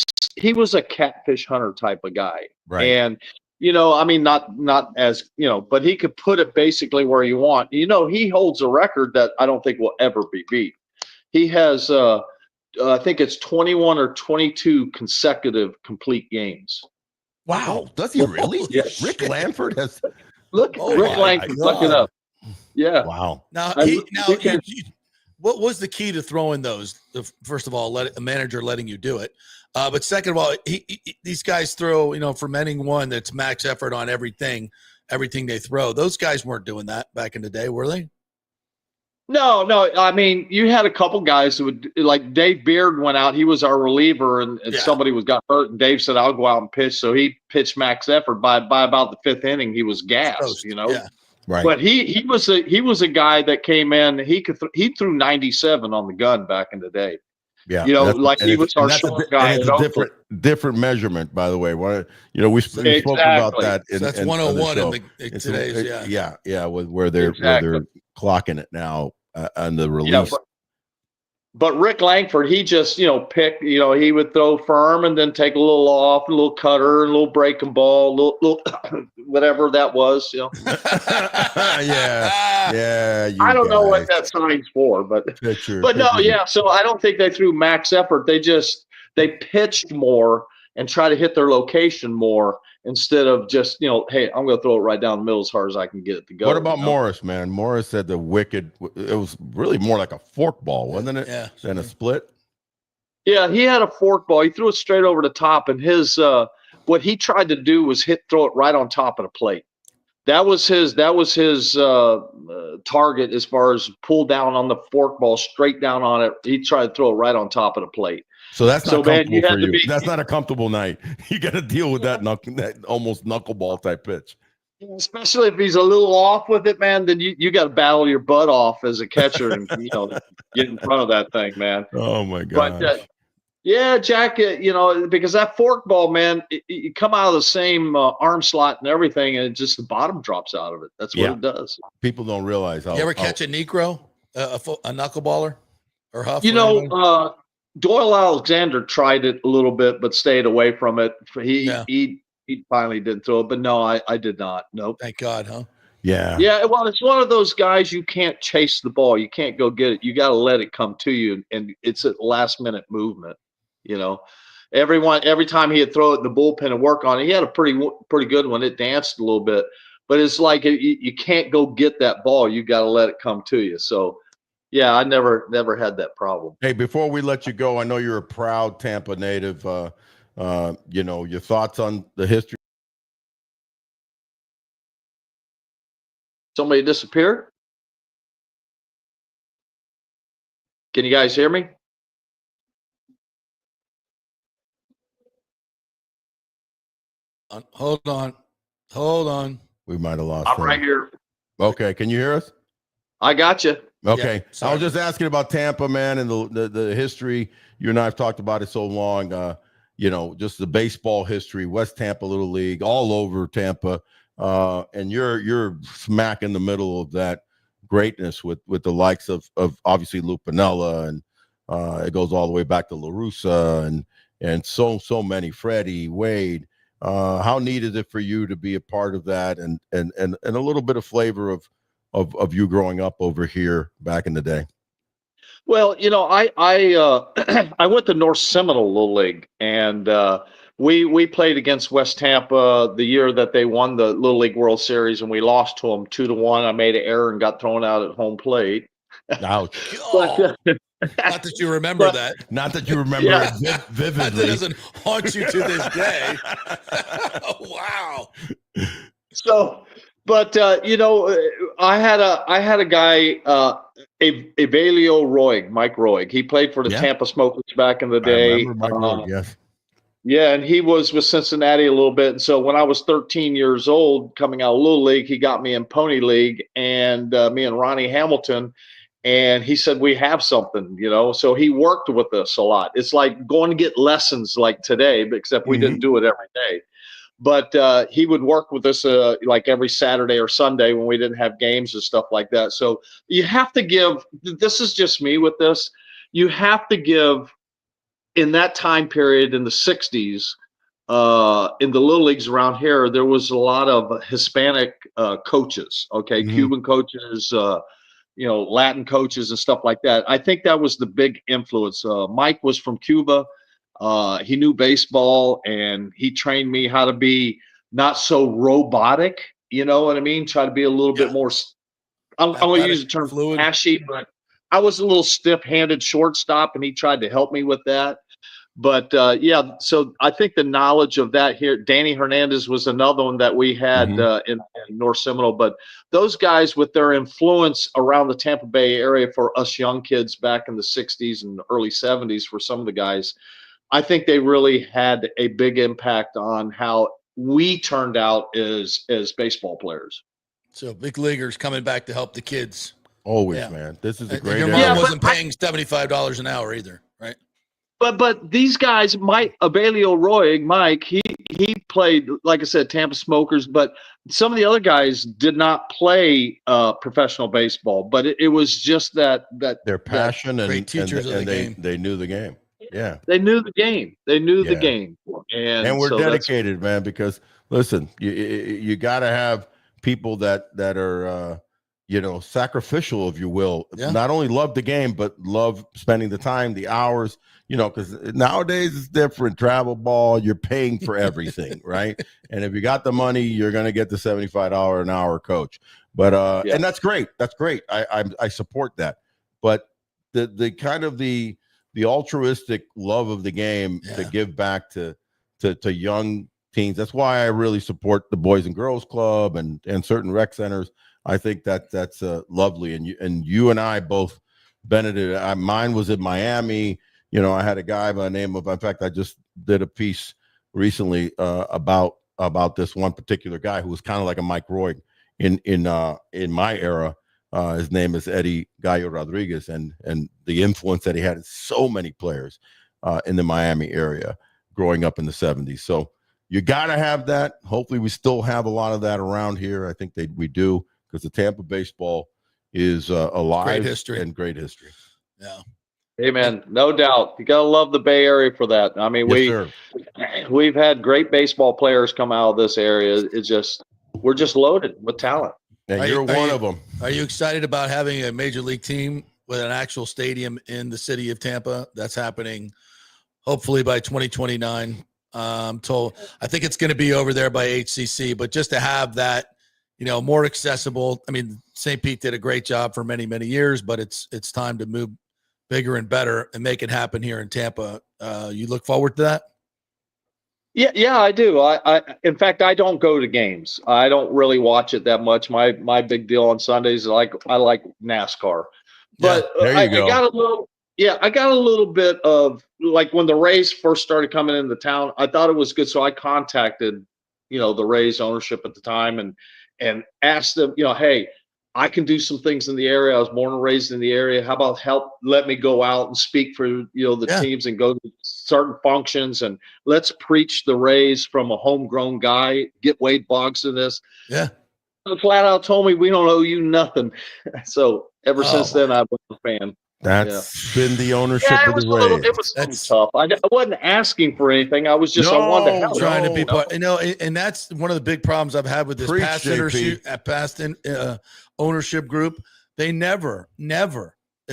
a catfish hunter type of guy, right? And I mean, not as but he could put it basically where you want. He holds a record that I don't think will ever be beat. He has I think it's 21 or 22 consecutive complete games. Wow, does he really? Yes. Rick Langford has. Rick Langford, look it up. Yeah. Wow. Now, what was the key to throwing those? First of all, a manager letting you do it. But second of all, these guys throw, fermenting one that's max effort on everything they throw. Those guys weren't doing that back in the day, were they? No. I mean, you had a couple guys who would, like Dave Beard went out. He was our reliever, and somebody got hurt, and Dave said, "I'll go out and pitch." So he pitched max effort. By about the 5th inning, he was gassed. Yeah. Right. But he was a guy that came in. He threw 97 on the gun back in the day. Yeah, he was our short guy. And it's a different measurement, by the way. We spoke about that. So that's 101 in today's. Yeah, where they're clocking it now on the release. Yeah, but Rick Langford, he just picked. He would throw firm and then take a little off, a little cutter, a little breaking ball, little whatever that was. Yeah. I don't know what that sign's for, but no, yeah. So I don't think they threw max effort. They pitched more and try to hit their location more instead of just hey, I'm going to throw it right down the middle as hard as I can get it to go. What about Morris, man? Morris said it was really more like a fork ball, wasn't it? Yeah. Than a split. Yeah, he had a fork ball. He threw it straight over the top, and his what he tried to do was throw it right on top of the plate. That was his target as far as pull down on the fork ball, straight down on it. He tried to throw it right on top of the plate. So that's not comfortable for you. That's not a comfortable night. You got to deal with that almost knuckleball type pitch. Especially if he's a little off with it, man, then you got to battle your butt off as a catcher and get in front of that thing, man. Oh my god! But Jack, because that fork ball, man, you come out of the same arm slot and everything, and just the bottom drops out of it. That's what it does. People don't realize how. You ever catch a Negro, a knuckleballer, or Huff? Doyle Alexander tried it a little bit, but stayed away from it. He finally didn't throw it, but no, I did not. Nope. Thank God, huh? Yeah. Yeah. Well, it's one of those guys you can't chase the ball. You can't go get it. You got to let it come to you, and it's a last minute movement. Every time he'd throw it in the bullpen and work on it, he had a pretty good one. It danced a little bit, but it's like you can't go get that ball. You got to let it come to you. So. Yeah, I never had that problem. Hey, before we let you go, I know you're a proud Tampa native. Your thoughts on the history. Somebody disappeared? Can you guys hear me? Hold on. We might have lost I'm him. right here. Okay, can you hear us? I got you. Okay, yeah, I was just asking about Tampa, man, and the history. You and I have talked about it so long. Just the baseball history, West Tampa Little League, all over Tampa. and you're smack in the middle of that greatness with the likes of obviously Lou Piniella, and it goes all the way back to La Russa and so many, Freddie, Wade. How neat is it for you to be a part of that, and a little bit of flavor of you growing up over here back in the day? Well, I I went to North Seminole Little League, and we played against West Tampa the year that they won the Little League World Series, and we lost to them 2-1. I made an error and got thrown out at home plate. Ouch. But, Not that you remember that. Not that you remember Yeah. it vividly. That doesn't haunt you to this day. Wow. So, but I had a guy, Evalio Roig, Mike Roig. He played for the Yeah. Tampa Smokers back in the I day. remember Mike Roy, yes. Yeah, and he was with Cincinnati a little bit. And so when I was 13 years old, coming out of Little League, he got me in Pony League, and me and Ronnie Hamilton. And he said, we have something, So he worked with us a lot. It's like going to get lessons like today, except we didn't do it every day. But he would work with us like every Saturday or Sunday when we didn't have games and stuff like that. So you have to give, this is just me with this, you have to give, in that time period in the 60s, in the little leagues around here, there was a lot of Hispanic coaches, okay, Cuban coaches, Latin coaches and stuff like that. I think that was the big influence. Mike was from Cuba. He knew baseball, and he trained me how to be not so robotic. You know what I mean? Try to be a little bit more. I'm going to use the term fluid. flashy, but I was a little stiff-handed shortstop, and he tried to help me with that. But yeah, so I think the knowledge of that here, Danny Hernandez was another one that we had in North Seminole. But those guys, with their influence around the Tampa Bay area for us young kids back in the 60s and early 70s, for some of the guys, I think they really had a big impact on how we turned out as baseball players. So big leaguers coming back to help the kids. Always, man. This is a great Your era. mom wasn't paying $75 an hour either, right? But these guys, Evalio Roig, Mike, he played, like I said, Tampa Smokers, but some of the other guys did not play professional baseball. But it was just that their passion great teachers of the game. They knew the game. Yeah, they knew the game. They knew the game, and we're so dedicated, man. Because listen, you got to have people that are sacrificial, if you will. Yeah. Not only love the game, but love spending the time, the hours. Because nowadays it's different. Travel ball, you're paying for everything, right? And if you got the money, you're going to get the $75 an hour coach. But and that's great. That's great. I support that. But the kind of the altruistic love of the game to give back to young teens. That's why I really support the Boys and Girls Club and certain rec centers. I think that's lovely. And you and I both benefited. Mine was in Miami. I had a guy by the name of, in fact, I just did a piece recently about this one particular guy who was kind of like a Mike Roy in my era. His name is Eddie Gallo Rodriguez, and the influence that he had in so many players in the Miami area growing up in the 70s. So you got to have that. Hopefully we still have a lot of that around here. I think we do, because the Tampa baseball is alive. Great history. And great history. Yeah. Hey, man, no doubt. You got to love the Bay Area for that. I mean, we've had great baseball players come out of this area. We're just loaded with talent. And you're one of them. Are you excited about having a major league team with an actual stadium in the city of Tampa? That's happening hopefully by 2029. I think it's going to be over there by HCC, but just to have that, more accessible. I mean, St. Pete did a great job for many, many years, but it's time to move bigger and better and make it happen here in Tampa. You look forward to that? Yeah, I do. In fact, I don't go to games. I don't really watch it that much. My big deal on Sundays is I like NASCAR. But there you go. I got a little bit of, like, when the Rays first started coming into town, I thought it was good. So I contacted, the Rays ownership at the time and asked them, hey, I can do some things in the area. I was born and raised in the area. How about let me go out and speak for, the teams and go to certain functions, and let's preach the Rays from a homegrown guy. Get Wade Boggs to this. Yeah. Flat out told me we don't owe you nothing. So ever since then, I've been a fan. That's been the ownership Yeah, of the Rays. it was tough. I wasn't asking for anything. I was just I wanted to help. Trying to be part. And that's one of the big problems I've had with this past ownership group. They never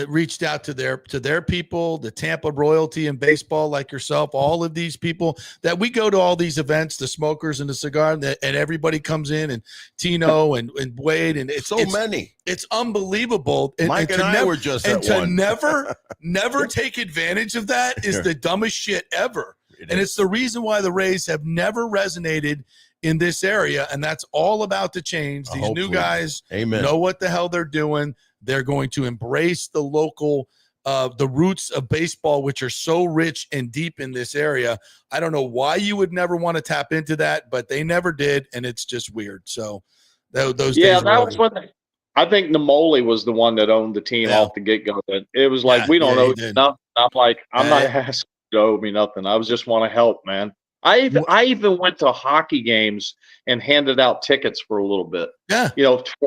reached out to their people, the Tampa royalty in baseball, like yourself, all of these people that we go to all these events, the smokers and the cigar, and everybody comes in, and Tino and Wade, and it's many. It's unbelievable. Mike and I were just at one. never take advantage of that is the dumbest shit ever. And it's the reason why the Rays have never resonated in this area, and that's all about to change. These new guys know what the hell they're doing. They're going to embrace the local, the roots of baseball, which are so rich and deep in this area. I don't know why you would never want to tap into that, but they never did, and it's just weird. So those days that was what I think Namoli was the one that owned the team off the get-go. It was like, we don't know nothing. I'm like, I'm not asking you to owe me nothing. I just want to help, man. I even went to hockey games and handed out tickets for a little bit. Yeah.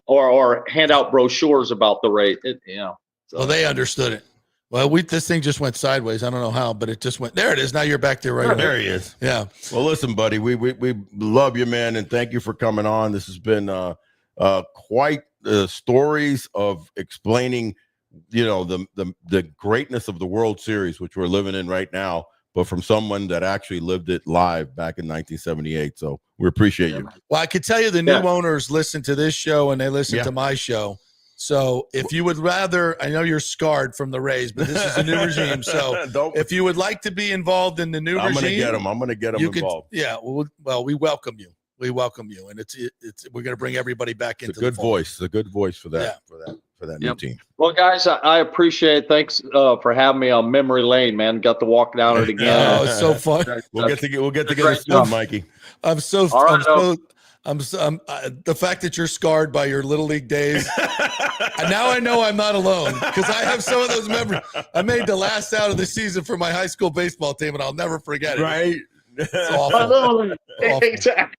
Or hand out brochures about the rate. So. Well, they understood it. Well, this thing just went sideways. I don't know how, but it just went. There it is. Now you're back there, right? There he is. Yeah. Well, listen, buddy, we love you, man, and thank you for coming on. This has been quite stories of explaining, the greatness of the World Series, which we're living in right now, but from someone that actually lived it live back in 1978. So we appreciate you. Well, I could tell you the new owners listen to this show and they listen to my show. So if you would rather, I know you're scarred from the Rays, but this is a new regime. So if you would like to be involved in the new regime, I'm going to get them involved. Well, we welcome you. We welcome you. And we're going to bring everybody back into the voice. A good voice for that. For that new team. Well, guys, I appreciate it. Thanks for having me on memory lane, man. Got to walk down it again. Oh, it's so fun. We'll get together soon, Mikey. The fact that you're scarred by your little league days. And now I know I'm not alone because I have some of those memories. I made the last out of the season for my high school baseball team, and I'll never forget it. Right? It's awful. Exactly.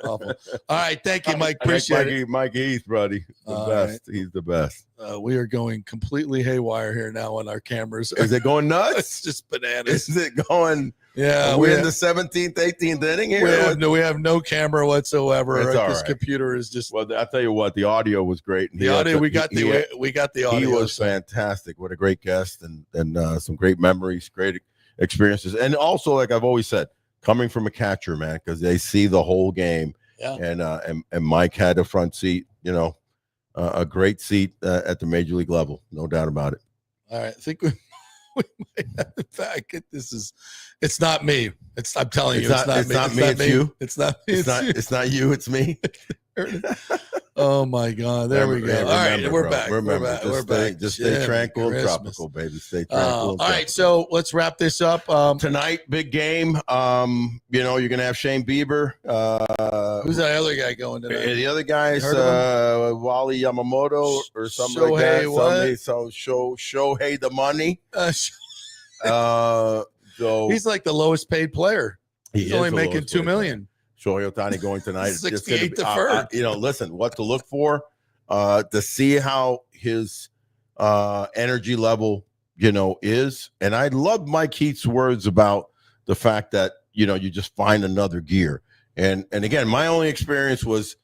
Awful. All right, thank you, Mike. Appreciate it. Mike Heath, buddy, the best. Right. He's the best. We are going completely haywire here now on our cameras. Is it going nuts? It's just bananas. Is it going? Yeah, we're in the 17th, 18th inning here. We have no camera whatsoever. This computer is just. Well, I'll tell you what, the audio was great. The audio, we got the audio. He was fantastic. What a great guest, and some great memories, great experiences, and also, like I've always said, coming from a catcher, man, because they see the whole game. Yeah. And Mike had a front seat, a great seat at the major league level, no doubt about it. All right, I think we might have to back it. It's not me. I'm telling you, it's not me. It's you. It's not me. It's not you. It's me. Oh my God! There we go. All right, we're back. We're back. Just stay tranquil and tropical, baby. Stay tranquil. All right, so let's wrap this up. Tonight, big game. You're gonna have Shane Bieber. Who's that other guy going tonight? The other guy is Wally Yamamoto or something like that. Shohei the money. So he's like the lowest paid player. He's only making $2 million. Shohei Ohtani going tonight. 68 deferred. Listen, what to look for, to see how his energy level, is. And I love Mike Heath's words about the fact that, you just find another gear. And again, my only experience was,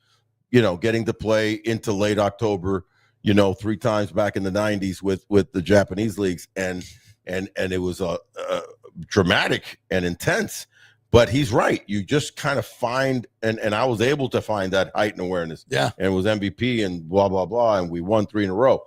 getting to play into late October, 3 times back in the 90s with the Japanese leagues. And it was dramatic and intense. But he's right. You just kind of find, and I was able to find that height and awareness. Yeah. And was MVP and blah, blah, blah. And we won 3 in a row.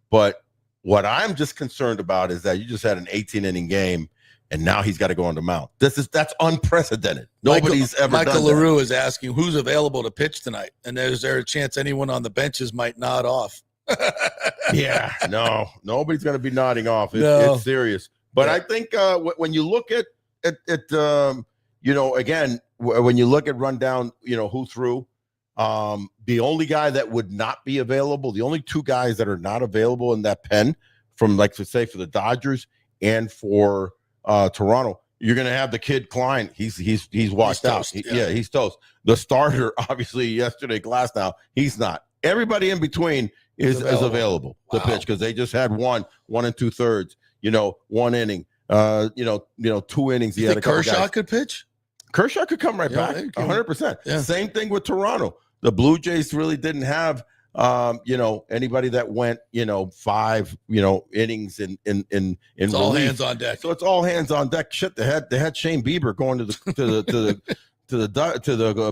But what I'm just concerned about is that you just had an 18-inning game, and now he's got to go on the mound. That's unprecedented. Nobody's ever done that. Michael LaRue is asking who's available to pitch tonight. And is there a chance anyone on the benches might nod off? Yeah. No. Nobody's going to be nodding off. It's serious. But I think when you look at again, when you look at rundown, who threw, the only guy that would not be available, the only 2 guys that are not available in that pen from, like, to say, for the Dodgers and for Toronto, you're going to have the kid Klein. He's washed out. Toast, He's toast. The starter, obviously, yesterday, Glasnow, he's not. Everybody in between is available to pitch because they just had 1 2/3. 1 inning. 2 innings. You think Kershaw could pitch? Kershaw could come right back. 100%. Yeah. Same thing with Toronto. The Blue Jays really didn't have anybody that went 5 innings in it's all hands on deck. So it's all hands on deck. Shit, they had Shane Bieber going to the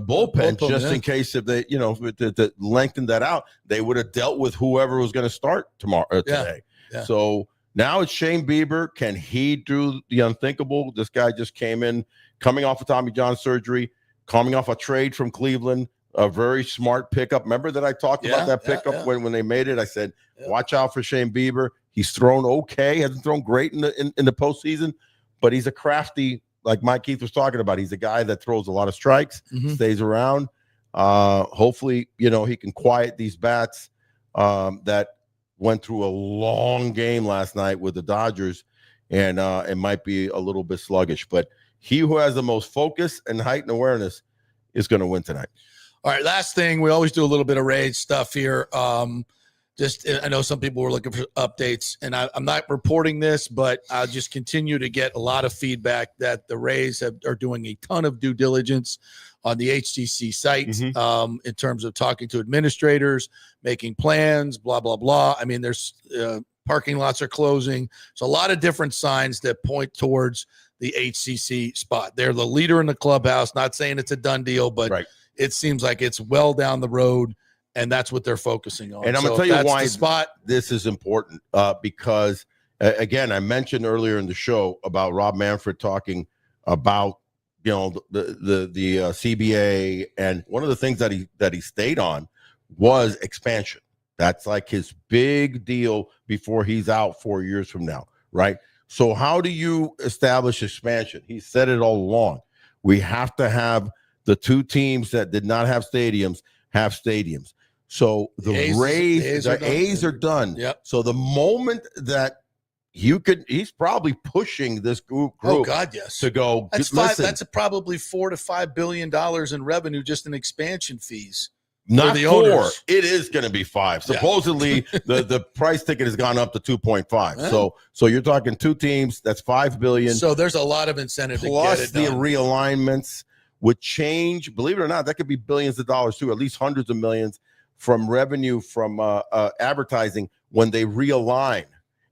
bullpen just in case if they to lengthen that out, they would have dealt with whoever was going to start today. Yeah. So now it's Shane Bieber. Can he do the unthinkable? This guy just came in, coming off of Tommy John surgery, coming off a trade from Cleveland. A very smart pickup. Remember that I talked about that pickup when they made it? I said, watch out for Shane Bieber. He's thrown okay, hasn't thrown great in the postseason, but he's a crafty, like Mike Heath was talking about. He's a guy that throws a lot of strikes, stays around. Hopefully, he can quiet these bats that went through a long game last night with the Dodgers, and it might be a little bit sluggish. But he who has the most focus and heightened awareness is going to win tonight. All right, last thing. We always do a little bit of Rays stuff here. I know some people were looking for updates, and I'm not reporting this, but I'll just continue to get a lot of feedback that the Rays are doing a ton of due diligence on the HCC site in terms of talking to administrators, making plans, blah, blah, blah. I mean, there's parking lots are closing. So a lot of different signs that point towards the HCC spot. They're the leader in the clubhouse, not saying it's a done deal, but it seems like it's well down the road, and that's what they're focusing on. And I'm going to tell you why this is important, because, again, I mentioned earlier in the show about Rob Manfred talking about, the CBA, and one of the things that he stayed on was expansion. That's like his big deal before he's out 4 years from now, right? So how do you establish expansion? He said it all along. We have to have the 2 teams that did not have stadiums have stadiums. So the A's are done. Yep. So the moment that he's probably pushing this group oh God, yes, to go. That's probably $4 to $5 billion in revenue just in expansion fees. Not the 4. owners. It is going to be 5. Supposedly, the price ticket has gone up to 2.5. Yeah. So you're talking 2 teams. That's $5 billion. So there's a lot of incentive plus to get it done. The realignments would change. Believe it or not, that could be billions of dollars too, at least hundreds of millions from revenue from advertising when they realign.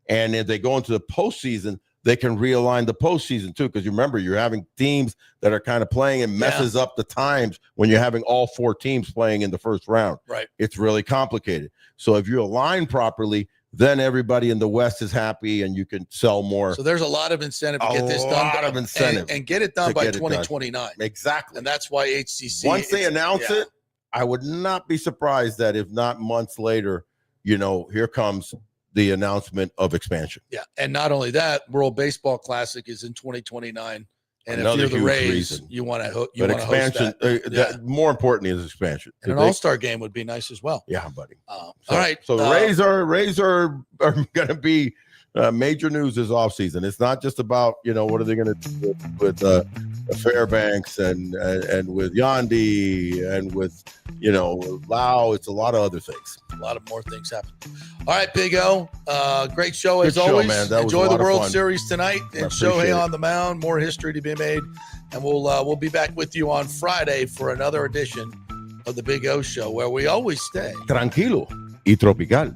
And if they go into the postseason, they can realign the postseason too. Because you remember, you're having teams that are kind of playing and messes up the times when you're having all 4 teams playing in the first round. Right. It's really complicated. So if you align properly, then everybody in the West is happy and you can sell more. So there's a lot of incentive to get this done. A lot of incentive. And get it done by 2029. Exactly. And that's why HCC. Once they announce it, I would not be surprised that if not months later, here comes the announcement of expansion. Yeah. And not only that, World Baseball Classic is in 2029. And another if you're the Rays, you want to host that. More importantly is expansion. And an all-star game would be nice as well. Yeah, buddy. All right. So the Rays are going to be major news this offseason. It's not just about, what are they going to do with Fairbanks and with Yandy and with, Lau. It's a lot of other things. A lot of more things happen. All right, Big O. Great show as Good show, always. Man. That Enjoy was the World fun. Series tonight and Shohei on the mound. More history to be made. And we'll be back with you on Friday for another edition of the Big O Show, where we always stay tranquilo y tropical.